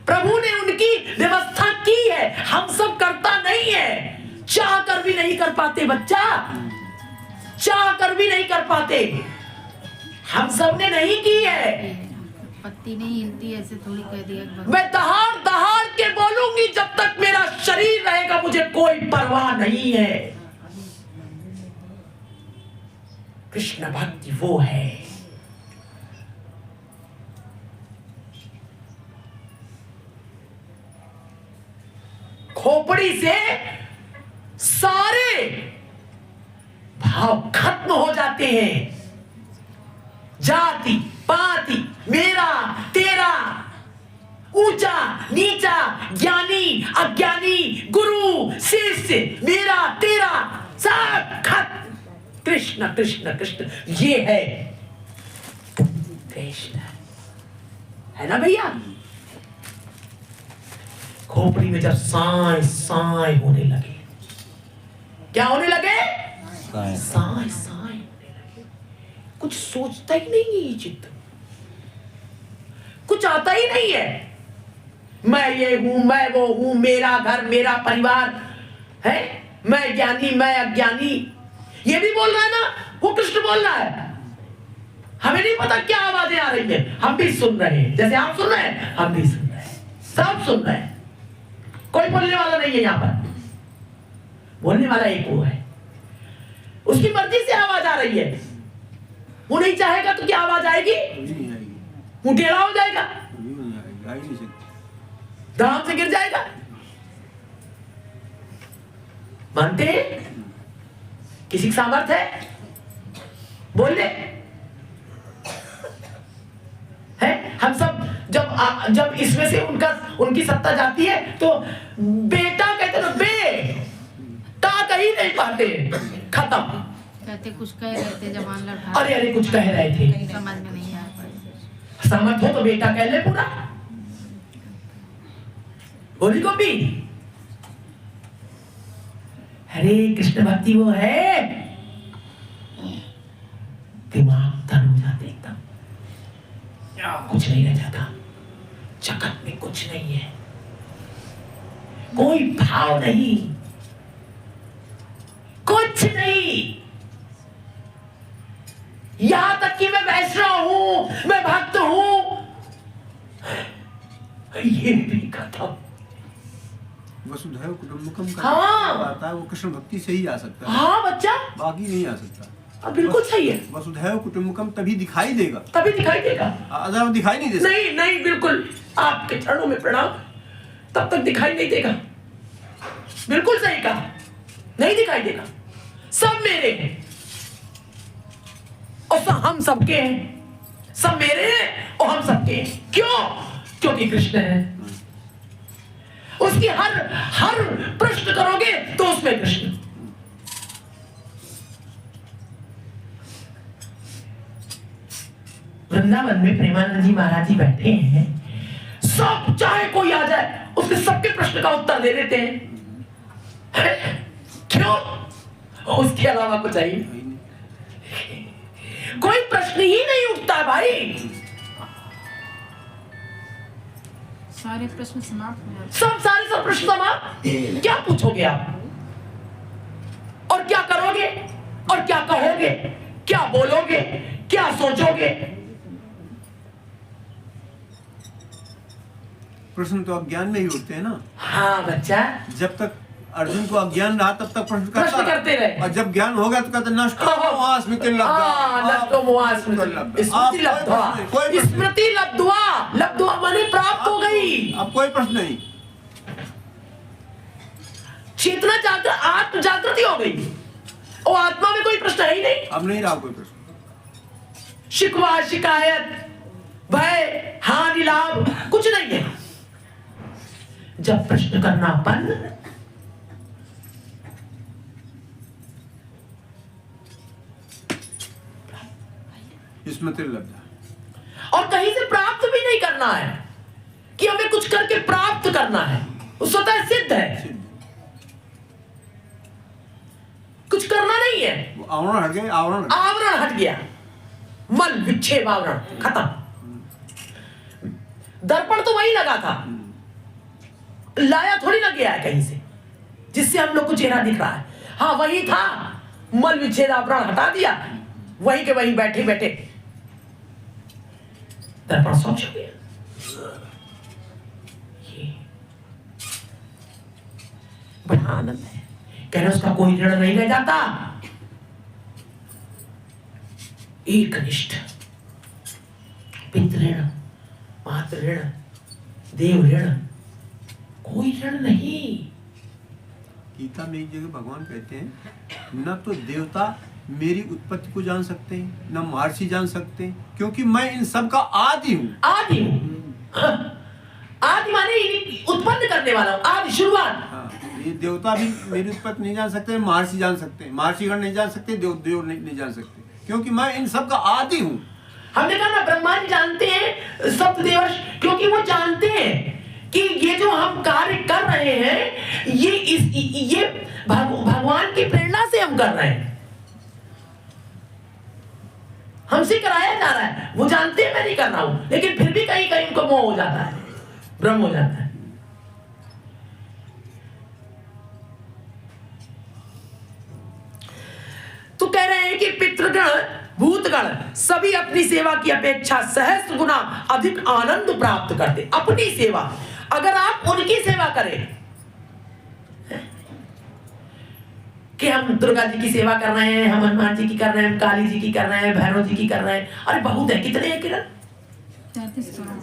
प्रभु ने उनकी व्यवस्था की है, हम सब करता नहीं है, चाह कर भी नहीं कर पाते बच्चा, चाह कर भी नहीं कर पाते, हम सब ने नहीं की है। पत्ती नहीं हिलती, ऐसे थोड़ी कह दिया कि बस। मैं दहाड़ दहाड़ के बोलूंगी, जब तक मेरा शरीर रहेगा मुझे कोई परवाह नहीं है। कृष्ण भक्ति वो है, खोपड़ी से सारे भाव खत्म हो जाते हैं, जाति पाति मेरा तेरा, ऊंचा नीचा, ज्ञानी अज्ञानी, गुरु शिष्य, मेरा तेरा, सब खत्म। कृष्ण कृष्ण कृष्ण, ये है कृष्ण, है ना भैया? खोपड़ी में जब साए साए होने लगे, क्या होने लगे? साए साए होने लगे, कुछ सोचता ही नहीं है ये चित्त, कुछ आता ही नहीं है। मैं ये हूं, मैं वो हूं, मेरा घर मेरा परिवार है, मैं ज्ञानी मैं अज्ञानी, ये भी बोल रहा है ना, वो कृष्ण बोल रहा है। हमें नहीं पता क्या आवाजें आ रही है, हम भी सुन रहे हैं, जैसे आप सुन रहे हैं हम भी सुन रहे हैं, सब सुन रहे हैं, कोई बोलने वाला नहीं है यहाँ पर, बोलने वाला एक वो है, उसकी मर्जी से आवाज आ रही है। वो नहीं चाहेगा तो क्या आवाज आएगी? वो टेढ़ा हो जाएगा, दाम से गिर जाएगा। मानते हैं? किसी की सामर्थ है? बोल ले। है हम सब जब इसमें से उनकी सत्ता जाती है तो बेटा कहते ना, बेटा कहीं नहीं पाते, खत्म। कहते कुछ कह रहे थे जबान लड़खड़ा, अरे कुछ कह रहे थे, समझ में नहीं आ पाया। समर्थ हो तो बेटा कह ले पूरा, बोली गोपी। हरे कृष्ण भक्ति वो है, दिमाग तन हो जाते एकदम, कुछ नहीं रह जाता, जगत में कुछ नहीं है, कोई भाव नहीं, कुछ नहीं। यहां तक कि मैं वैष्णव हूं, मैं भक्त हूं, ये भी खत्म। वसुधैव कुटुंबकम का हाँ। आता है, वो कृष्ण भक्ति से ही आ सकता है, हाँ बच्चा, बाकी नहीं आ सकता। अब बिल्कुल सही है, वसुधैव कुटुंबकम तभी दिखाई देगा, तभी दिखाई देगा। अदर दिखाई नहीं दे सकता। नहीं नहीं, बिल्कुल आपके चरणों में प्रणाम, तब तक दिखाई नहीं देगा। बिल्कुल सही कहा, नहीं दिखाई देगा, सब मेरे हैं और सब हम सबके हैं, सब मेरे हैं और हम सबके हैं। क्यों? क्योंकि कृष्ण है। उसकी हर प्रश्न करोगे तो उसमें कृष्ण। वृंदावन में प्रेमानंद जी महाराज जी बैठे हैं, सब चाहे कोई आ जाए उसके सबके प्रश्न का उत्तर दे देते हैं। क्यों? उसके अलावा कुछ चाहिए? कोई प्रश्न ही नहीं उठता भाई। सारे प्रश्न समाप्त हो जाते सब प्रश्न समाप्त। क्या पूछोगे आप और क्या करोगे और क्या कहोगे, क्या बोलोगे, क्या सोचोगे? प्रश्न तो अज्ञान में ही उठते हैं ना। हाँ बच्चा, जब तक अर्जुन को अज्ञान रहा तब तक प्रश्न प्रश्न करते रहे। और जब ज्ञान हो गया तो कहते नष्टो मोहा स्मृति लब्ध्वा माने प्राप्त हो गई। अब कोई प्रश्न नहीं, चेतना जागृत, आत्म जागृति हो गई और आत्मा में कोई प्रश्न है ही नहीं। अब नहीं रहा कोई प्रश्न। शिकवा, शिकायत, भय, हानि, लाभ कुछ नहीं है। जब प्रश्न करना बंद, स्मृति लब्धा, और कहीं से प्राप्त भी नहीं करना है कि हमें कुछ करके प्राप्त करना है, वो स्वतः सिद्ध है। कुछ करना नहीं है, आवरण हट गए, आवरण हट गया, मल विक्षेप आवरण खत्म। दर्पण तो वही लगा था, लाया थोड़ी ना गया है कहीं से जिससे हम लोग को चेहरा दिख रहा है। हाँ वही था, मल विच्छेद आवरण हटा दिया, वहीं के वहीं बैठे बैठे दर्पण स्वच्छ हो गया। ये बड़ा आनंद है। कह रहे उसका कोई ऋण नहीं रह जाता। एक निष्ठ, पितृ ऋण, मातृ ऋण, देव ऋण, कोई ऋण नहीं। गीता में एक जगह भगवान कहते हैं न तो देवता मेरी उत्पत्ति को जान सकते हैं, न महर्षि जान सकते हैं, क्योंकि मैं इन सब का आदि हूँ। आदि हूँ। आदि माने उत्पन्न करने वाला, आदि शुरुआत। हाँ, ये देवता भी मेरी उत्पत्ति नहीं जान सकते, महर्षि जान सकते हैं, महर्षिगण नहीं जान सकते, देव नहीं जान सकते, क्योंकि मैं इन सब का आदि हूँ। हमने कहा ना ब्रह्मा जी जानते हैं, सप्तदेवर्ष, क्योंकि वो जानते हैं कि ये जो हम कार्य कर रहे हैं ये भगवान की प्रेरणा से हम कर रहे हैं, हमसे कराया जा रहा है। वो जानते हैं मैं नहीं कर रहा हूं, लेकिन फिर भी कहीं कहीं उनको मोह हो जाता है, भ्रम हो जाता है। तो कह रहे हैं कि पितृगण, भूतगण सभी अपनी सेवा की अपेक्षा सहस्त्र गुना अधिक आनंद प्राप्त करते। अपनी सेवा, अगर आप उनकी सेवा करें कि हम दुर्गा जी की सेवा कर रहे हैं, हम हनुमान जी की कर रहे हैं, हम काली जी की कर रहे हैं, भैरव जी की कर रहे हैं, अरे बहुत है। कितने हैं किरण? 33 करोड़।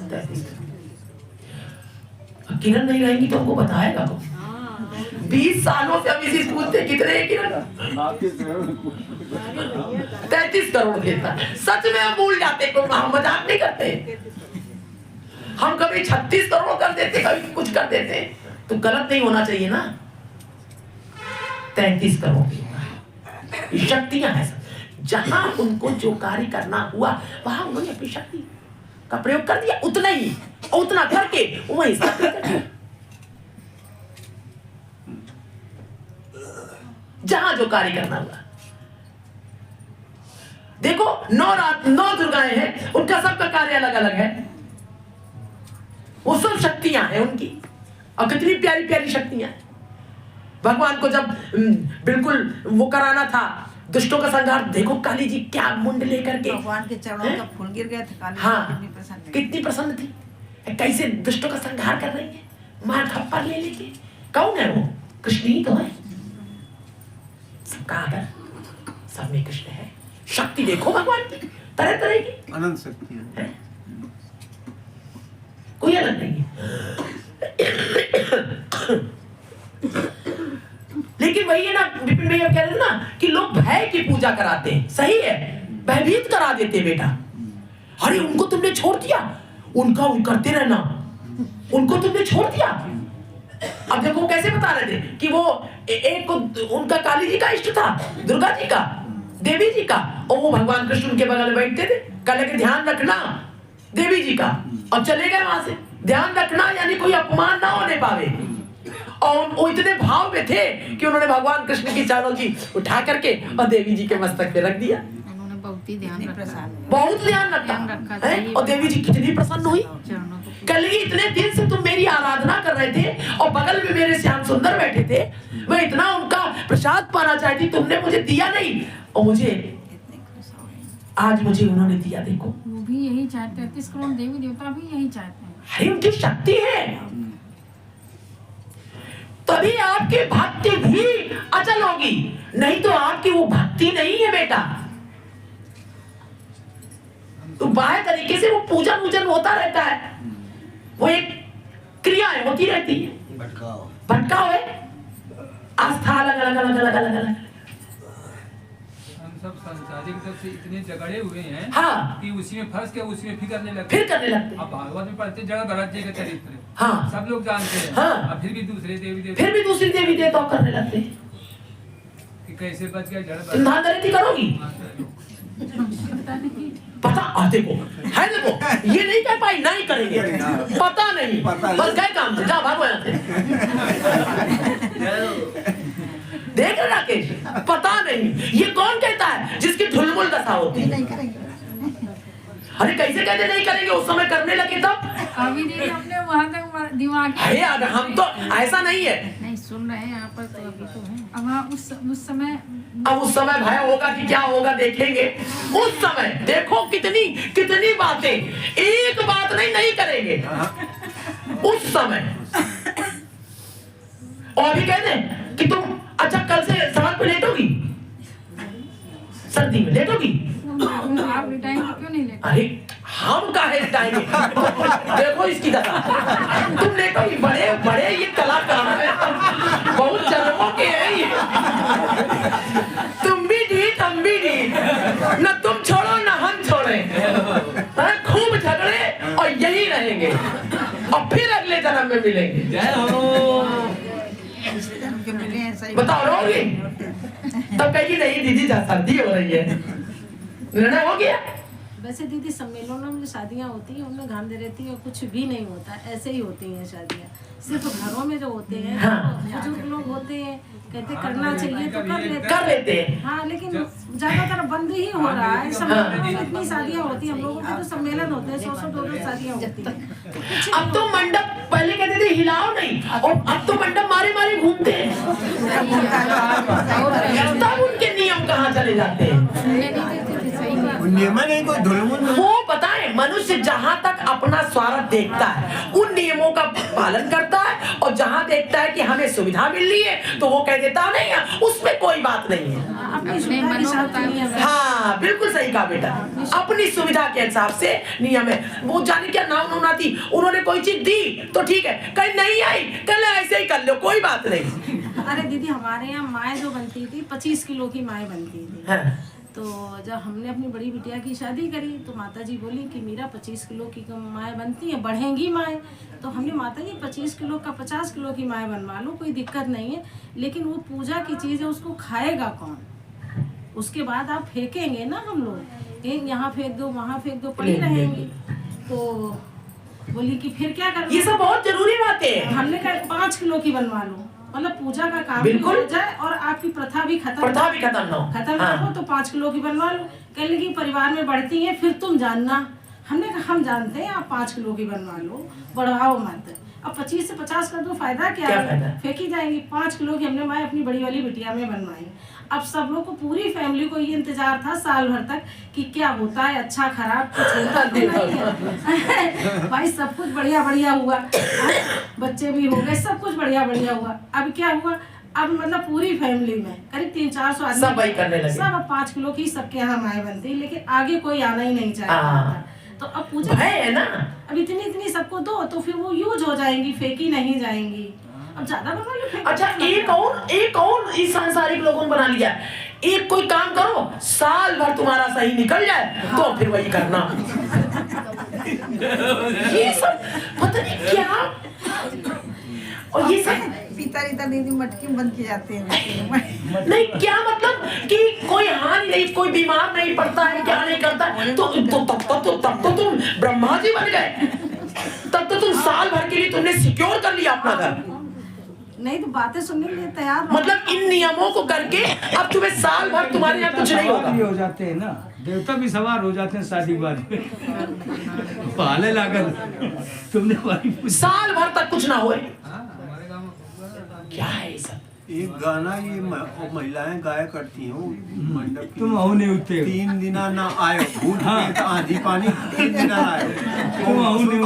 किरण नहीं रहेंगी तो हमको बताएगा कौन? 20 सालों से हम इसी पूछते कितने हैं किरण? 33 करोड़ देता। सच में हम भूल जाते, हम मजाक नहीं करते। हम कभी 36 करोड़ कर देते, कभी कुछ कर देते, तो गलत नहीं होना चाहिए ना। 33 करोड़ शक्तियां हैं सब। जहां उनको जो कार्य करना हुआ वहां उन्होंने अपनी शक्ति का प्रयोग कर दिया, उतना ही, उतना करके वही जहां जो कार्य करना हुआ। देखो 9 दुर्गाएं हैं, उनका सबका कार्य अलग अलग है, वो सब शक्तियां हैं उनकी, और कितनी प्यारी प्यारी शक्तियां। भगवान को जब बिल्कुल वो कराना था दुष्टों का संहार, देखो काली जी क्या मुंड लेकर के भगवान के चरणों का फूल गिर गया था। काली हाँ, कितनी प्रसन्न थी, कैसे दुष्टों का संहार कर रही है, मार थप्पड़ ले लेके। कौन है वो? कृष्ण ही तो है। सबका आदर, सब में कृष्ण है। शक्ति देखो भगवान की तरह तरह की, अनंत शक्तियां हैं, कोई अलग नहीं लेकिन वही है ना, विपिन भैया कह रहे थे ना कि लोग भय की पूजा कराते हैं। सही है, भयभीत करा देते बेटा। अरे उनको तुमने छोड़ दिया, उनका करते रहना, उनको तुमने छोड़ दिया, अब देखो कैसे बता रहे थे कि वो एक को उनका काली जी का इष्ट था, दुर्गा जी का, देवी जी का, और वो भगवान कृष्ण उनके बगल में बैठते थे, कहले कि ध्यान रखना देवी जी का, और चले गए वहां से। ध्यान रखना यानी कोई अपमान ना होने पावे। और वो इतने भाव में थे कि उन्होंने भगवान कृष्ण की चारों की उठा करके और देवी जी के मस्तक पे रख दिया। उन्होंने बहुत ही ध्यान रखा, बहुत ध्यान रखा है। और देवी जी कितनी प्रसन्न हुई, कल ही इतने दिन से तुम मेरी आराधना कर रहे थे और बगल में मेरे श्याम सुंदर बैठे थे, मैं इतना उनका प्रसाद पाना चाहती, तुमने मुझे दिया नहीं, और मुझे आज मुझे उन्होंने दिया। देखो वो भी यही चाहते हैं, 33 करोड़ देवी देवता भी यही चाहते हैं। अरे उनकी शक्ति है, तभी आपकी भक्ति भी अचल होगी, नहीं तो आपकी वो भक्ति नहीं है बेटा। तो बाह्य तरीके से वो पूजन वूजन होता रहता है, वो एक क्रियाएं होती रहती है, भटकाव है, आस्था अलग अलग अलग अलग अलग अलग। हम सब सांसारिक तरफ से इतने झगड़े हुए हैं हाँ। कि उसी में फंस के उसी में फिर करने लगते। अब भागवत में पढ़ते जगह भरत जी का चरित्र, हाँ। सब लोग जानते हैं। हाँ। अब फिर भी दूसरे देवी देवता करने लगते हैं। कि कैसे बच गया जड़ तुम धांधली करोगी, पता देखो है, देखो ये नहीं कह पाई नहीं करेंगे, पता नहीं, बस गए काम से, जा भागो यहाँ से। देख रहे राकेश, पता नहीं, ये कौन कहता है जिसकी ढुलमुल दशा होती है। अरे कैसे कहते नहीं करेंगे, उस समय करने लगे तब। अभी नहीं अपने वहां तक दिमाग, अरे हम तो ऐसा नहीं है, नहीं सुन रहे हैं यहाँ पर, तो अभी तो है। अब हाँ उस समय, अब उस समय भय होगा कि क्या होगा देखेंगे। उस समय देखो कितनी कितनी बातें, एक बात नहीं करेंगे उस समय। और अभी कहते हैं कि तुम अच्छा कल से सड़क पे लेटोगी, सर्दी में लेटोगी। आप रिटाइम क्यों नहीं लेते? अरे हम काहे रिटाएंगे, देखो इसकी दशा, तुम लेटोगी। बड़े बड़े ये कलाकार हैं, बहुत जन्मों के हैं ये। तुम भी ढीठ हम भी ढीठ, न तुम छोड़ो न हम छोड़े, खूब झगड़े और यही रहेंगे, और फिर अगले जन्म में मिलेंगे। जय हो। बताओ रहोगी? तब कहेगी नहीं दीदी सर्दी हो रही है, निर्णय हो गया। वैसे दीदी सम्मेलनों में जो शादियाँ होती हैं उनमें गांधे रहती है और कुछ भी नहीं होता, ऐसे ही होती हैं शादियाँ। सिर्फ घरों में जो होते हैं, बुजुर्ग लोग होते हैं, कहते करना चाहिए तो कर लेते हैं। हाँ, लेकिन ज्यादातर बंद ही हो रहा है। सम्मेलनों में इतनी शादियाँ होती हैं, हम लोगों के तो सम्मेलन होते हैं, 100-200 शादियाँ होती हैं। अब तो मंडप पहले कहते थे हिलाओ नहीं, और अब तो मंडप मारे मारे घूमते हैं। तब उनके नियम कहाँ चले जाते हैं? नियम नहीं कोई धुलमुल। वो पता है, मनुष्य जहाँ तक अपना स्वार्थ देखता है उन नियमों का पालन करता है, और जहाँ देखता है कि हमें सुविधा मिल रही है तो वो कह देता नहीं है, उसमें कोई बात नहीं है। हाँ बिल्कुल सही कहा बेटा, अपनी सुविधा के हिसाब से नियम है। वो जाने क्या नाम थी, उन्होंने कोई चीज दी तो ठीक है, कहीं नहीं आई कल ऐसे ही कर लो, कोई बात नहीं। अरे दीदी हमारे यहाँ माए जो बनती थी 25 किलो की माए बनती थी। हाँ। तो जब हमने अपनी बड़ी बिटिया की शादी करी तो माता जी बोली कि मेरा 25 किलो की माए बनती है, बढ़ेंगी माए। तो हमने माता जी 25 किलो का 50 किलो की माए बनवा लो, कोई दिक्कत नहीं है, लेकिन वो पूजा की चीज़ है, उसको खाएगा कौन? उसके बाद आप फेंकेंगे ना, हम लोग यहाँ फेंक दो वहाँ फेंक दो, पड़ी रहेंगी। तो बोली कि फिर क्या करना? ये सब बहुत जरूरी बातें हैं। हमने कहा 5 किलो की बनवा लो, मतलब पूजा का काम भी हो जाए और आपकी प्रथा भी खत्म हो, तो 5 किलो की बनवा लो। कह लगी परिवार में बढ़ती है फिर तुम जानना। हमने कहा हम जानते हैं, आप 5 किलो की बनवा लो, बढ़ाओ मत। अब 25 से 50 कर दो, फायदा क्या है? फेंकी जाएंगी। 5 किलो की हमने माए अपनी बड़ी वाली बिटिया में बनवाई। अब सब लोग को, पूरी फैमिली को ये इंतजार था साल भर तक कि क्या होता है, अच्छा खराब कुछ होता नहीं है। भाई सब कुछ बढ़िया बढ़िया हुआ, बच्चे भी हो गए, सब कुछ बढ़िया बढ़िया हुआ। अब क्या हुआ, अब मतलब पूरी फैमिली में करीब 300-400 आदमी सब 5 किलो की सबके यहाँ माए बनती, लेकिन आगे कोई आना ही नहीं चाहता। तो अब पूजा है ना, अब इतनी सबको दो तो फिर वो यूज हो जाएंगी, फेंकी नहीं जाएंगी। अब ज्यादा बनवा लो। अच्छा एक और इस सांसारिक लोगों ने बना लिया, एक कोई काम करो साल भर तुम्हारा सही निकल जाए तो फिर वही करना। ये सब पता नहीं क्या, और ये सब कहा दीदी मटकी में बंद की जाती है। नहीं, क्या मतलब कि कोई हानि नहीं, कोई बीमार नहीं पड़ता है, क्या नहीं करता है, तो तब तो तुम ब्रह्मा जी बन गए। तब तो तुम साल भर के लिए तुमने सिक्योर कर लिया अपना घर। नहीं तो बातें सुनने के लिए तैयार रहो। मतलब इन नियमों को करके अब तुम्हें साल भर तुम्हारे यहाँ कुछ नहीं होगा। हो जाते हैं ना, देवता भी सवार हो जाते हैं शादी के बाद। पहले लागत तुमने साल भर तक कुछ ना होए। हमारे गाँव में क्या है ये सब? एक गाना ये महिलाएं गाया करती हैं वो मंडप की। तुम आओ नहीं उठते 3 दिन ना आए भूत प्रेत आंधी पानी 3 दिन ना आए। तो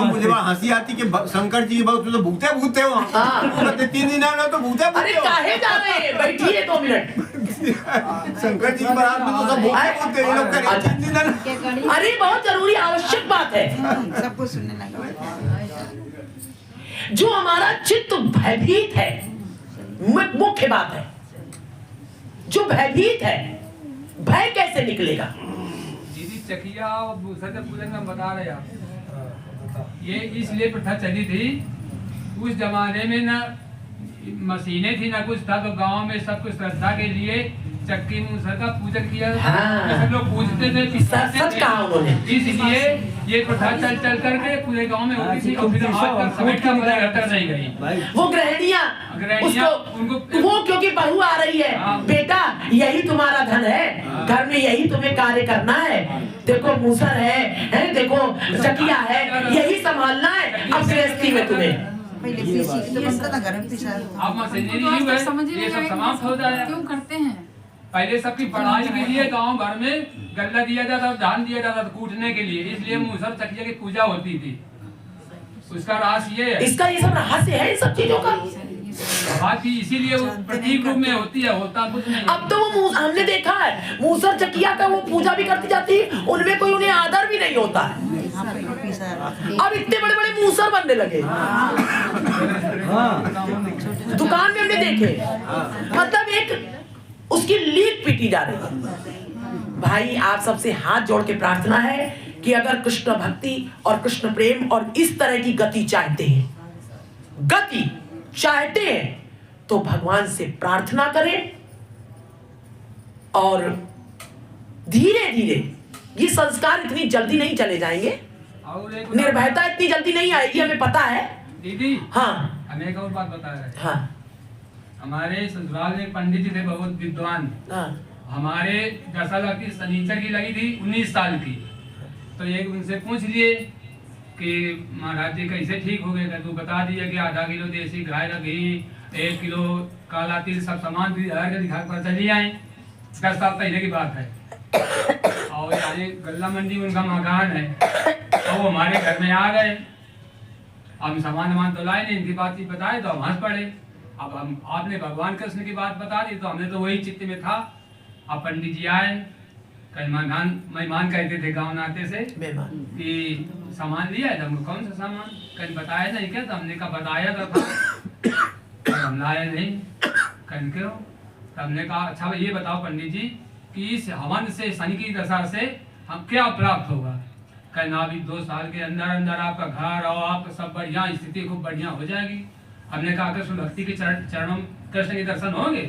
मुझे वहाँ हंसी आती कि शंकर जी बहुत तो भूते वहाँ। कहते 3 दिन ना तो भूते। अरे काहे जा रहे हैं, बैठिए 2 मिनट। शंकर जी की बारात में तो सब भूते ये लोग करें 3 दिन ना। अरे बहुत जरूरी आवश्यक बात है। सब कुछ सुनने लगा। जो हमारा चित्त भयभीत है, मुख्य बात है, जो भयभीत है, भय कैसे निकलेगा? दीदी चकिया और सत्य पूजन में बता रहे आप, ये इसलिए प्रथा चली थी। उस जमाने में ना मशीनें थी ना कुछ था, तो गांव में सब कुछ श्रद्धा के लिए चक्की मूसर का पूजन किया। हाँ। सब लोग पूजते थे, सच कहा उन्होंने। इसलिए ये प्रथा चल करके पूरे गांव में होती थी। और फिर आज समेट का मुझे घटना नहीं गई। वो गृहिणियां उसको वो क्योंकि बहू आ रही है, बेटा यही तुम्हारा धन है, घर में यही तुम्हें कार्य करना है, देखो मूसर है देखो चकिया है, यही संभालना है अब गृहस्थी में तुम्हें। पहले पीसी की तो बनता था, घर में पीसा था। अब मशीनरी युग है, ये सब समाप्त हो जाए। क्यों करते हैं? पहले सबकी पढ़ाई के लिए गांव भर में गल्ला दिया जाता, धान दिया जाता था कूटने के लिए, इसलिए मूसर चकिया की पूजा होती थी। उसका रहस्य ये है, इसका ये सब रहस्य है इन सब चीजों का। बाकी इसीलिए वो प्रतीक रूप में होती है, होता कुछ नहीं। अब तो वो हमने देखा है मूसर चकिया का वो पूजा भी करती जाती है, उनमें कोई उन्हें आदर भी नहीं होता है। अब इतने बड़े बड़े मूसर बनने लगे, दुकान में हमने देखे, मतलब एक उसकी लीक पीटी जा रही है। भाई आप सबसे हाथ जोड़ के प्रार्थना है कि अगर कृष्ण भक्ति और कृष्ण प्रेम और इस तरह की गति चाहते हैं तो भगवान से प्रार्थना करें और धीरे धीरे ये संस्कार इतनी जल्दी नहीं चले जाएंगे, निर्भयता इतनी जल्दी नहीं आएगी, हमें पता है दीदी। हाँ, हमें एक और बात बता रहे हैं। हाँ, हमारे ससुराल में पंडित जी थे बहुत विद्वान। हाँ, हमारे दशा लगती शनिचर की लगी थी 19 साल की। तो एक उनसे पूछ लिए कि महाराज जी कैसे ठीक हो गए? तो बता दिया कि आधा किलो देसी गाय का घी, 1 किलो काला तिल, सब सामान दिखा कर चली आए। 10 साल पहले की बात है। और ये गल्ला मंडी उनका मकान है, तो वो हमारे घर में आ गए। हम सामान तो लाए नहीं, इनकी बात बताए तो हम हंस पड़े। अब हम आपने भगवान कृष्ण की बात बता दी तो हमने तो वही चित्त में था। अब पंडित जी आए, कल मेहमान कहते थे गाँव नाते से कि सामान लिया है। हमको कौन सा सामान? कल बताया नहीं क्या? तो हमने कहा बताया था, हम लाए नहीं। कल क्यों? तो हमने कहा अच्छा ये बताओ पंडित जी कि इस हवन से, शनि की दशा से हम क्या प्राप्त होगा? कहना अभी 2 साल के अंदर अंदर आपका घर और आपका सब बढ़िया, स्थिति खूब बढ़िया हो जाएगी। हमने कहा कृष्ण भक्ति के चरणों कृष्ण के दर्शन होंगे?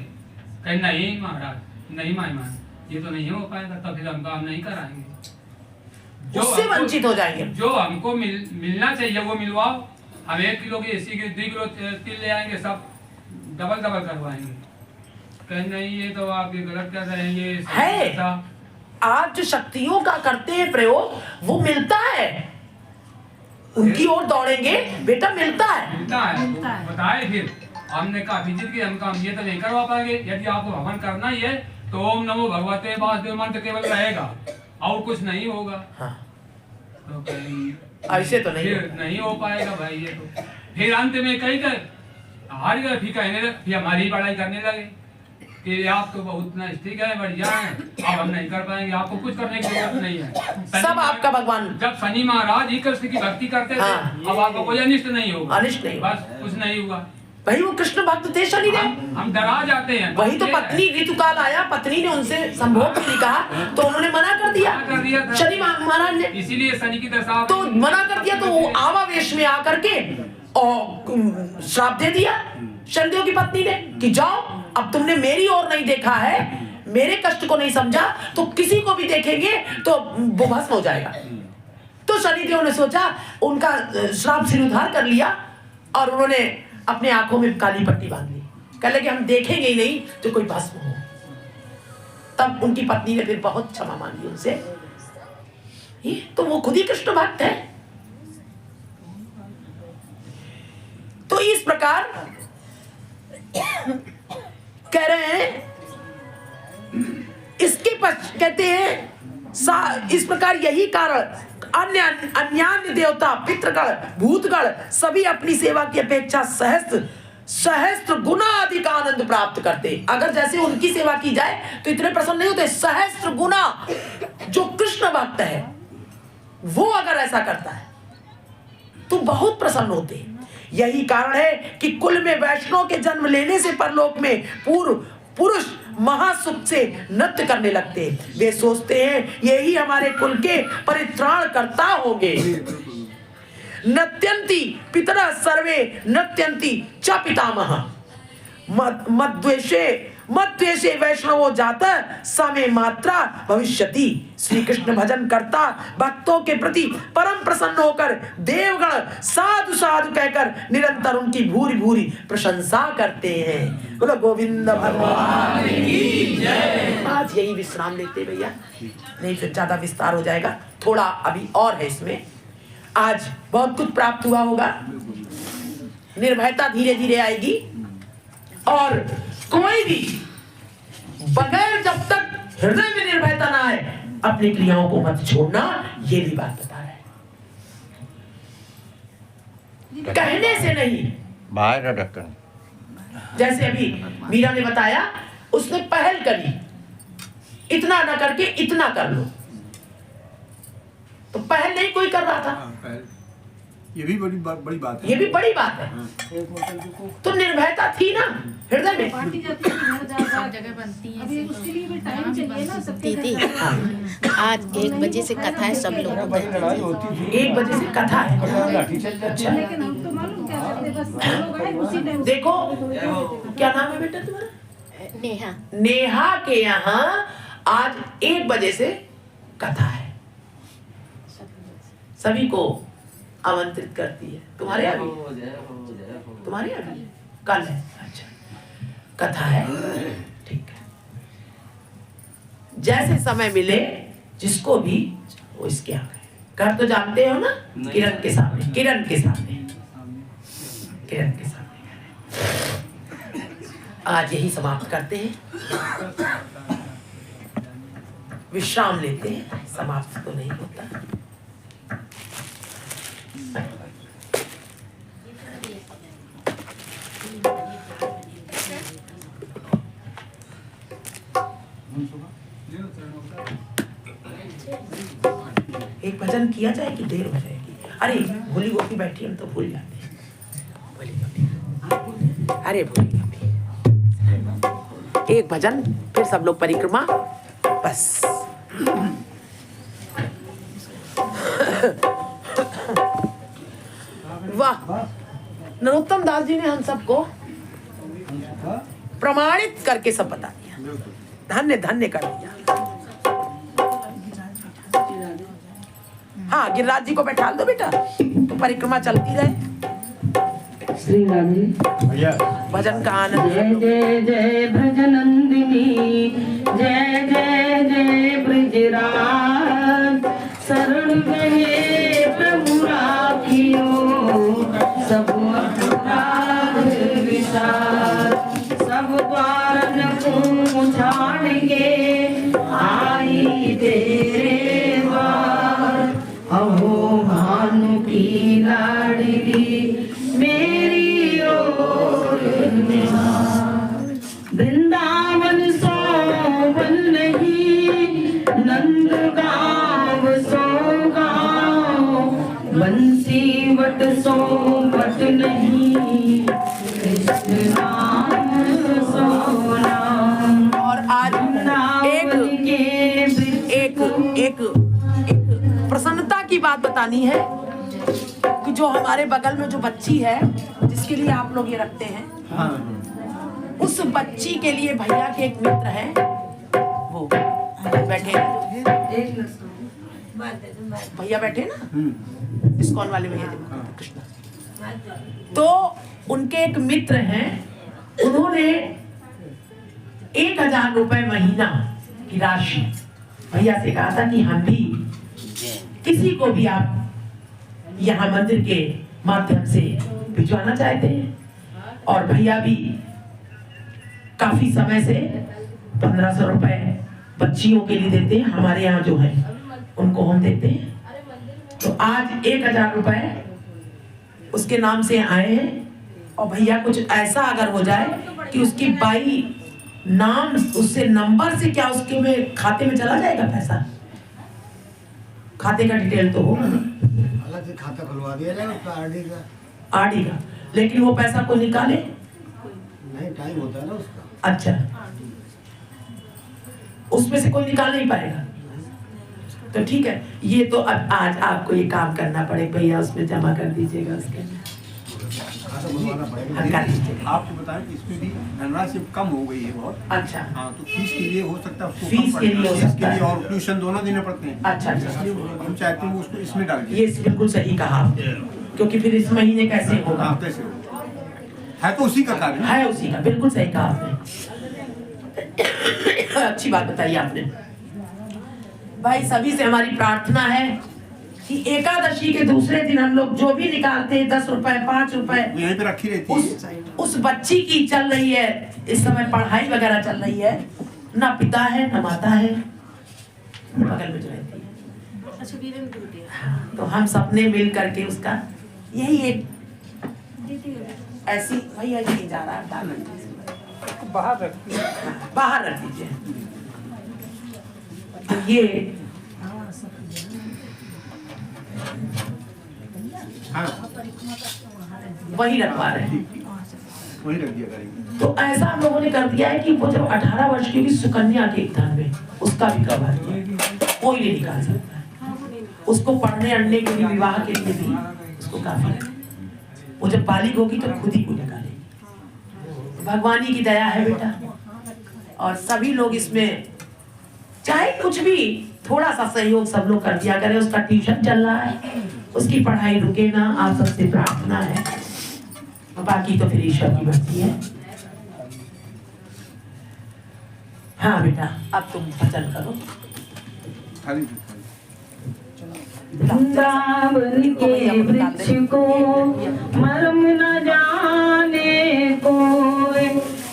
कहे नहीं महाराज, नहीं मेहमान, ये तो नहीं हो पाएगा। तो फिर हम काम नहीं कराएंगे, उससे वंचित हो जाएंगे। जो हमको मिलना चाहिए वो मिलवाओ। हम 1 किलो की 2 किलो तिल ले आएंगे, सब डबल करवाएंगे। कहे नहीं ये तो आप ये गलत कर रहे हैं। आप जो शक्तियों का करते हैं प्रयोग वो मिलता है, उनकी ओर दौड़ेंगे बेटा, मिलता है। बताए फिर हमने कहा विजिट की, हम काम ये तो नहीं करवा पाएंगे। यदि आपको हवन करना ही है तो ओम नमो भगवते वासुदेव मंत्र केवल रहेगा और कुछ नहीं होगा। हाँ। तो ऐसे तो नहीं हो पाएगा भाई ये तो। फिर अंत में कही गए हार गए, फिर कहने लगे, फिर हमारी बड़ाई करने लगे कि आप तो बहुत नैतिक है, बढ़िया है, अब हम नहीं कर पाएंगे, आपको कुछ करने की जरूरत नहीं है। सब आपका भगवान। जब शनि महाराज ही कृष्ण की भक्ति करते थे, अब आपको कोई अनिष्ट नहीं होगा। अनिष्ट नहीं, बस कुछ नहीं हुआ। भाई वो कृष्ण भक्त थे शनिदेव। हम डरा जाते हैं। वही तो पत्नी ऋतुकाल आया, पत्नी ने उनसे संभोग के लिए कहा तो उन्होंने मना कर दिया शनि महाराज ने। इसीलिए शनि की दशा तो मना कर दिया, तो वो आवावेश में आकर के और श्राप दे दिया। शनिदेव की पत्नी ने कि जाओ, अब तुमने मेरी ओर नहीं देखा है, मेरे कष्ट को नहीं समझा, तो किसी को भी देखेंगे तो वो भस्म हो जाएगा। तो शनिदेव ने सोचा, उनका श्राप सिरोधार कर लिया और उन्होंने अपने आंखों में काली पट्टी बांध ली। कह लगे हम देखेंगे ही नहीं तो कोई भस्म हो। तब उनकी पत्नी ने फिर बहुत क्षमा मांगी उनसे। ये तो वो खुद ही कृष्ण भक्त है। तो इस प्रकार कह रहे हैं, इसके पश्चात कहते हैं इस प्रकार यही कारण अन्य देवता, पितृगण, भूतगण सभी अपनी सेवा की अपेक्षा सहस्त्र गुना अधिक आनंद प्राप्त करते। अगर जैसे उनकी सेवा की जाए तो इतने प्रसन्न नहीं होते, सहस्त्र गुना जो कृष्ण भक्त है वो अगर ऐसा करता है तो बहुत प्रसन्न होते हैं। यही कारण है कि कुल में वैष्णव के जन्म लेने से परलोक में पुरुष महासुख से नृत्य करने लगते हैं। वे सोचते हैं यही हमारे कुल के परित्राण करता होंगे। नृत्यंती पितरः सर्वे नृत्यंती च पितामह मद्वेषे वैष्णवो जातः समे मात्रा भविष्यति। श्री कृष्ण भजन करता भक्तों के प्रति परम प्रसन्न होकर देवगण साधु साधु कहकर निरंतर उनकी भूरी भूरी प्रशंसा करते हैं। बोलो गोविंद भगवान की जय। आज यही विश्राम लेते भैया, नहीं फिर ज्यादा विस्तार हो जाएगा। थोड़ा अभी और है इसमें। आज बहुत कुछ प्राप्त हुआ होगा, निर्भयता धीरे धीरे आएगी और कोई भी बगैर जब तक हृदय में निर्भयता ना आए अपनी क्रियाओं को मत छोड़ना। ये भी बात बता रहे हैं, कहने से नहीं, बाहर ढक्कन। जैसे अभी मीरा ने बताया, उसने पहल करी, इतना ना करके इतना कर लो। तो पहल नहीं कोई कर रहा था, ये भी बड़ी बात है। ये भी बड़ी बात है। तो निर्भयता थी ना हृदय में। सब जगह बनती है। अभी उसके लिए भी टाइम चाहिए ना सबके दीदी, आज 1 बजे से कथा है, सब लोगों को 1 बजे से कथा है। अच्छा, लेकिन हम तो मालूम क्या करते, बस लोग आए उसी टाइम। देखो क्या नाम है बेटा तुम्हारा? नेहा। नेहा के यहाँ आज 1 बजे से कथा है। सभी को आमंत्रित करती है। तुम्हारे यहाँ भी? तुम्हारे यहाँ भी कल है? अच्छा, कथा है, ठीक है। जैसे समय मिले जिसको भी वो इसके यहाँ घर तो जानते हो ना, किरण के सामने, किरण के सामने, किरण के सामने। आज यही समाप्त करते हैं, विश्राम लेते हैं। समाप्त तो नहीं होता। एक भजन किया जाए कि देर हो जाएगी? अरे भोली गोपी बैठी, हम तो भूल जाते हैं। भोली गोपी, अरे भोली गोपी, एक भजन फिर सब लोग परिक्रमा, बस। वाह, नरोत्तम दास जी ने हम सबको प्रमाणित करके सब बता दिया, धन्य धन्य कर दिया। हाँ, गिरिराज जी को बैठा दो बेटा, तो परिक्रमा चलती रहे। श्री राधे भजन का आनंद। जय जय जय भजनंदिनी, जय जय जय ब्रजराज, शरण गए प्रभु राखियो, सब अपराध विचार, सब द्वारन को छाड़ के आई तेरे द्वार। अहो भानु की लाडली मेरी ओर निहार, वृंदावन सोवन नहीं, नंद गाँव सो गाँव, बंसी वट सो वट नहीं, कृष्ण नाम सो नाम। और आज एक प्रसन्नता की बात बतानी है कि जो हमारे बगल में जो बच्ची है, जिसके लिए आप लोग ये रखते हैं, उस बच्ची के लिए भैया के एक मित्र है, वो बैठे भैया बैठे ना, इस्कॉन वाले भैया कृष्णा, तो उनके एक मित्र हैं, उन्होंने 1000 रुपए महीना की राशि भैया से कहा था कि हम भी किसी को भी आप यहाँ मंदिर के माध्यम से भिजवाना चाहते हैं, और भैया भी काफी समय से 1500 रुपए बच्चियों के लिए देते हैं, हमारे यहाँ जो है उनको हम देते हैं। तो आज 1000 रुपए उसके नाम से आए हैं, और भैया कुछ ऐसा अगर हो जाए कि उसकी बाई नाम उससे नंबर से क्या उसके में खाते में चला जाएगा पैसा, खाते का डिटेल तो होगा ना, अलग से खाता खुलवा दिया जाए उसका आरडी का, लेकिन वो पैसा को निकाले नहीं, टाइम होता है ना उसका। अच्छा, उसमें से कोई निकाल नहीं पाएगा, तो ठीक है। ये तो अब आज आपको ये काम करना पड़ेगा भैया, उसमें जमा कर दीजिएगा, उसके खाता खुलवाना पड़ेगा। कर दीजिएगा। आपको बताएं कि इसमें भी धनराशि कम हो गई है बहुत। अच्छा, हाँ, तो फीस के लिए हो सकता है, उसको फीस कम के लिए हो पड़ेगा, फीस सकता के लिए है। और ट्यूशन दोनों देने पड़ते हैं। अच्छा अच्छा, इसलिए हम चाहते हैं उसको इसमें डाल ये बिल्कुल सही कहा आपने, क्योंकि फिर इस महीने कैसे होगा, हाँ, कैसे होगा? है तो उसी का कार्य है उसी का, बिल्कुल सही कहा आपने। अच्छी बात बताई आपने भाई। सभी से हमारी प्रार्थना है कि एकादशी के दूसरे दिन हम लोग जो भी निकालते हैं 10 रुपए 5 रुपए यहीं पे रखी रहती है। उस बच्ची की चल रही है, इस समय पढ़ाई वगैरह चल रही है, ना पिता है ना माता है, बगल में जो रहती है। तो हम सबने मिल करके उसका यही एक ऐसी भैया जी जा रहा है, बाहर रख दीजिए। तो ये हाँ, वही रखवा रहे हैं, वही रख दिया करेंगे। तो ऐसा हम लोगों ने कर दिया है कि वो जब 18 वर्ष की होगी सुकन्या के धन में उसका भी कवर किया, कोई नहीं निकाल सकता है। उसको पढ़ने अड़ने के लिए, विवाह के लिए भी उसको काफी, वो जब बालिग होगी तो खुद ही को निकालेगी। भगवान की दया है बेटा, और सभी लोग इसमें चाहे कुछ भी थोड़ा सा सहयोग सब लोग कर दिया करें। उसका ट्यूशन चल रहा है, उसकी पढ़ाई रुके ना, आप सबसे प्रार्थना है, बाकी तो फिर ईश्वर की मर्जी है। हाँ बेटा, अब तुम भजन करो। वृंदावन के वृक्ष को मर्म न जाने कोई,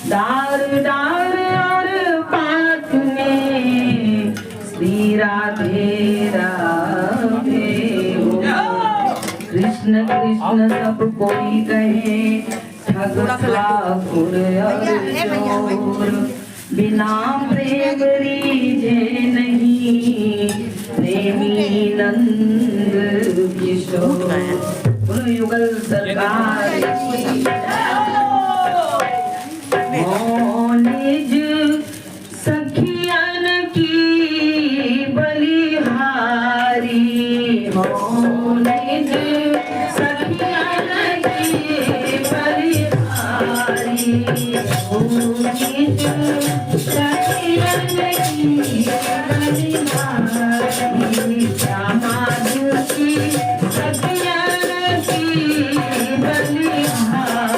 डार डार और पात में श्री राधे राधे हो। कृष्ण कृष्ण सब कोई कहे, ठग ठाकुर और चोर, बिना प्रेम रीझे नहीं, प्रेमी नंद किशोर। युगल सरकार निज सखियन की बलिहारी, निज सखियन की बलिहारी, निज सखियन की बलिहारी, समाज की सखियन की बलिहारी,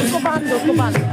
उसको बांध दो, उसको बांध दो।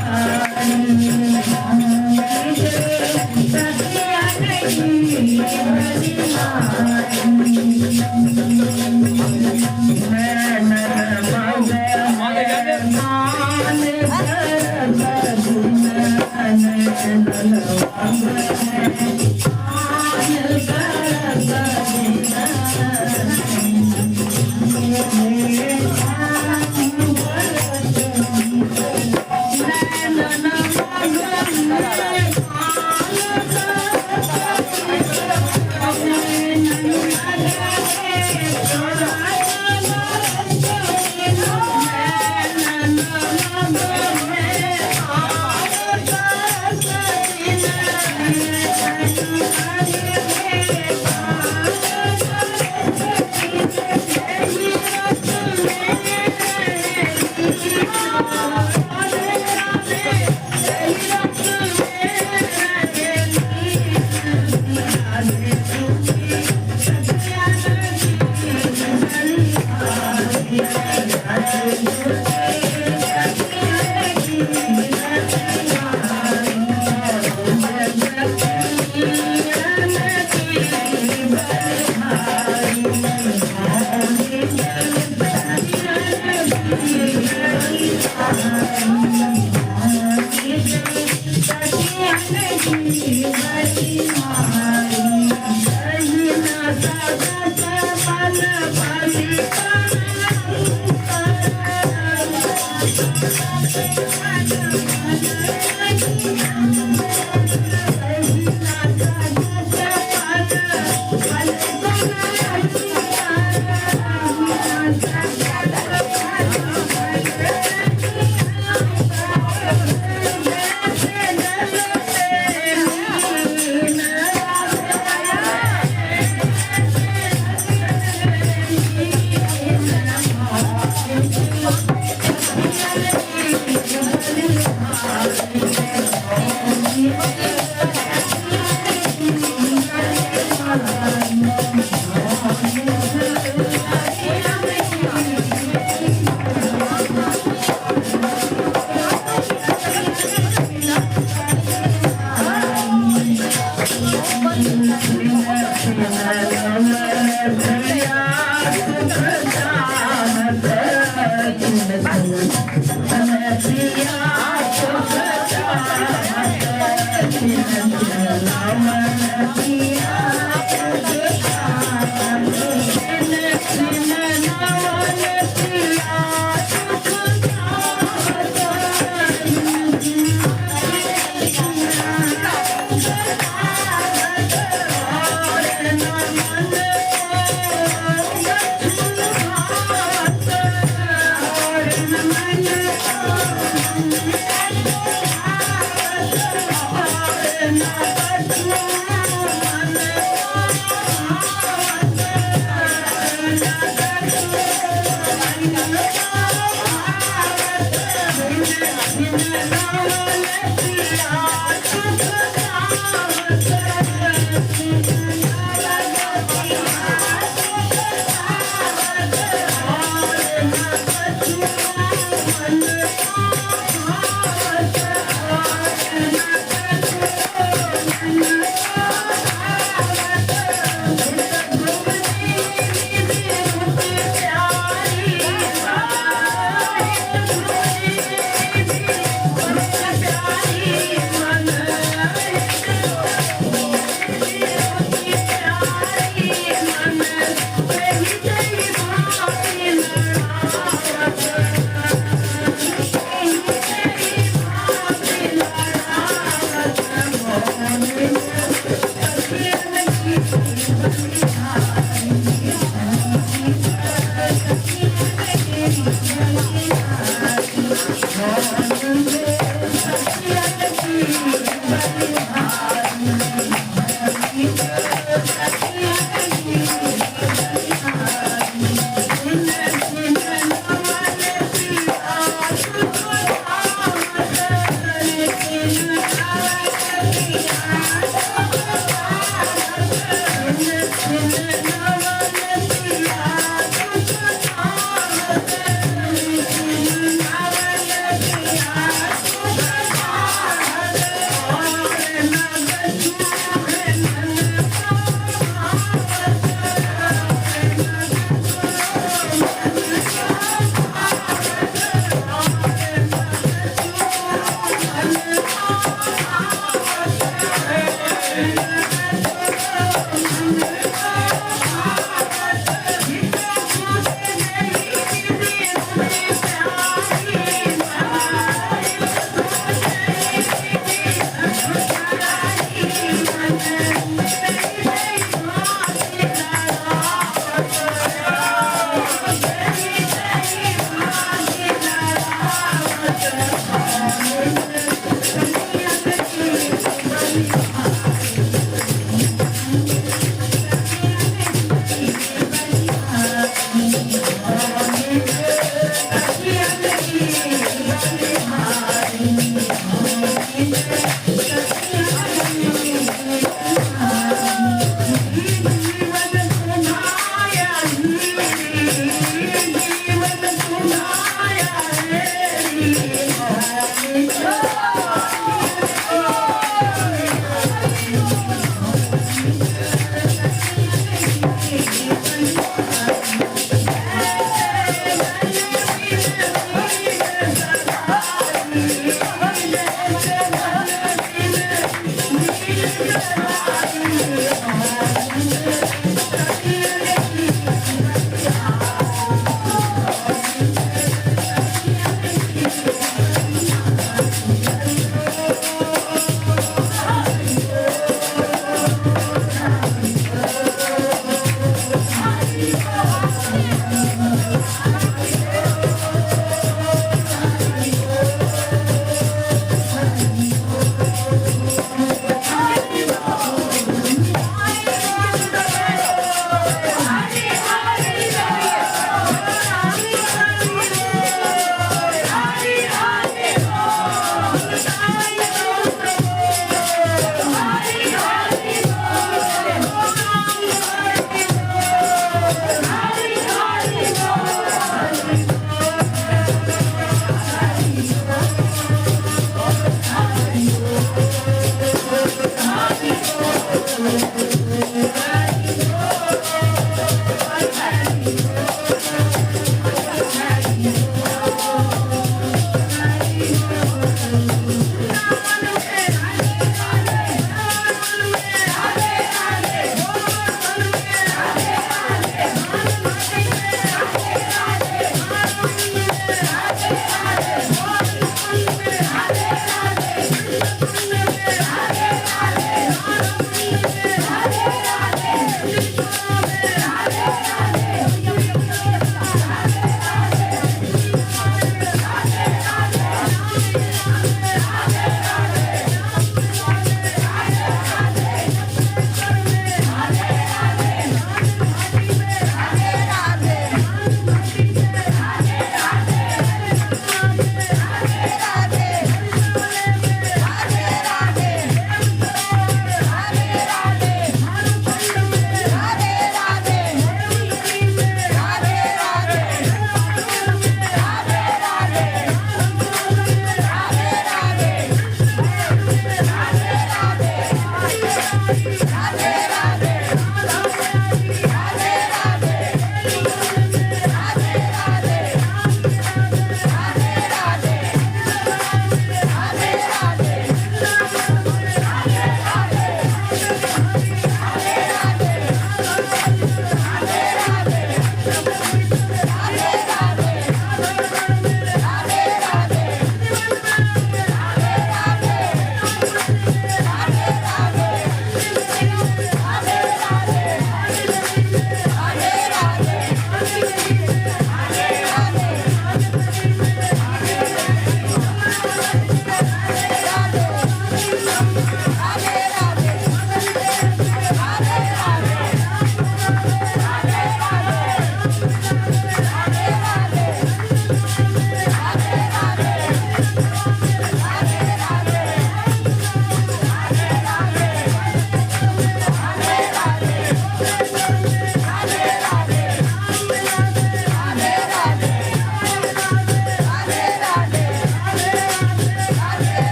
Thank you.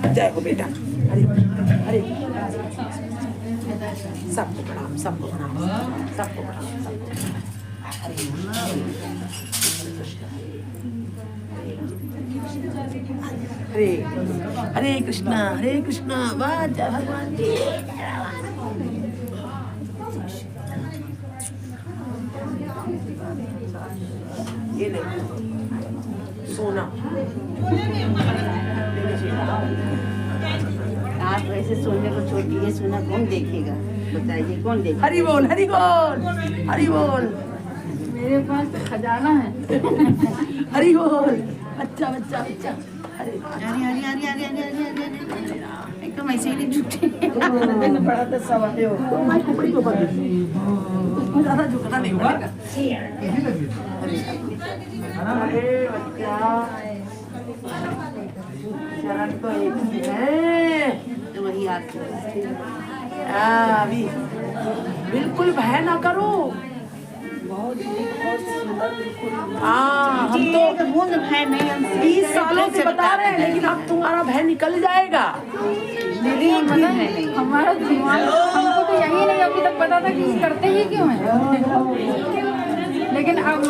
जय हो बेटा। हरे हरे सबको प्रणाम, सबको प्रणाम, सबको प्रणाम, सबको हरे हरे कृष्णा वाह जय भगवान की। ये ले सोना आप वैसे सोने को छोड़ के ये सोना कौन देखेगा? बताइए कौन देखेगा? हरि बोल हरि बोल हरि बोल। मेरे पास खजाना है। हरि बोल। अच्छा बच्चा बच्चा। अरे एकदम ऐसे ही नहीं झूठे। बड़ा तो सवाल हो तो मैं कुपड़ी को बंद तुमको ज्यादा झुकना नहीं पड़ेगा। अरे बच्चा शरण तो एक ही है। तो वही आपको अभी बिल्कुल भय ना करो। हाँ हम तो बूंद भय नहीं, हम 20 सालों से बता रहे हैं, लेकिन अब तुम्हारा भय निकल जाएगा। हमारा दिमाग हमको तो यही नहीं अभी तक पता था कि ये करते ही क्यों है, लेकिन अब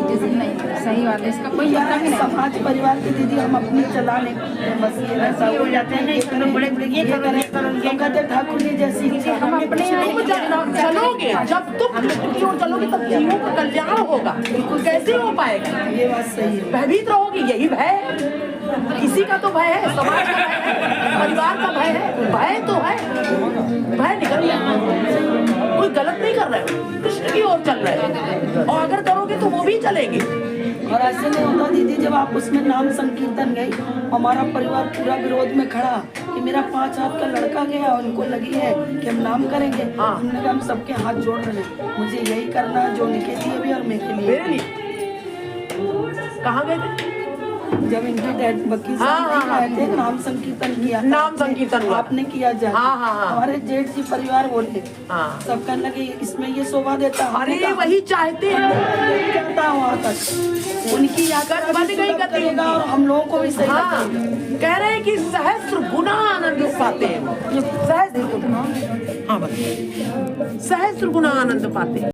जैसे नहीं सही बात है, इसका कोई पता भी नहीं। समाज परिवार की दीदी हम अपनी चलाने बस ये ऐसा हो जाते हैं। नहीं करो बड़े बड़े ये करो कहते ठाकुर जी जैसी हम अपने आप चलोगे, जब तुम कृष्ण की ओर चलोगे तब जीवों का कल्याण होगा। कैसे हो पाएगा? ये बात सही है। भयभीत रहोगे, यही भय किसी का तो भय है, समाज का भय है, परिवार का भय है। भय तो है, भय निकल गया। कोई गलत नहीं कर रहे हो, कृष्ण की ओर चल रहे हो, और अगर करोगे तो वो भी चलेंगे। और ऐसे नहीं होता दीदी, जब आप उसमें नाम संकीर्तन गई, हमारा परिवार पूरा विरोध में खड़ा कि मेरा 5 हाथ का लड़का गया, उनको लगी है कि हम नाम करेंगे। हमने कहा हम सबके हाथ जोड़ रहे हैं, मुझे यही करना है जो उनके लिए भी और मेरे लिए। मेरे लिए कहाँ गए थे? जब इनके डैड वकील साहब नहीं आए थे, नाम संकीर्तन किया, नाम संकीर्तन हुआ। आपने किया जाए। हाँ। हमारे जेठ जी परिवार बोले, सब कहने लगे इसमें ये शोभा देता। अरे वही चाहते हैं, करता वहाँ तक उनकी यात्रा बन गई गति और हम लोगों को भी सही कह रहे हैं कि सहस्त्र गुना आनंद पाते हैं। सहस्त्र गुना, हाँ बस सहस्त्र गुना आनंद पाते हैं।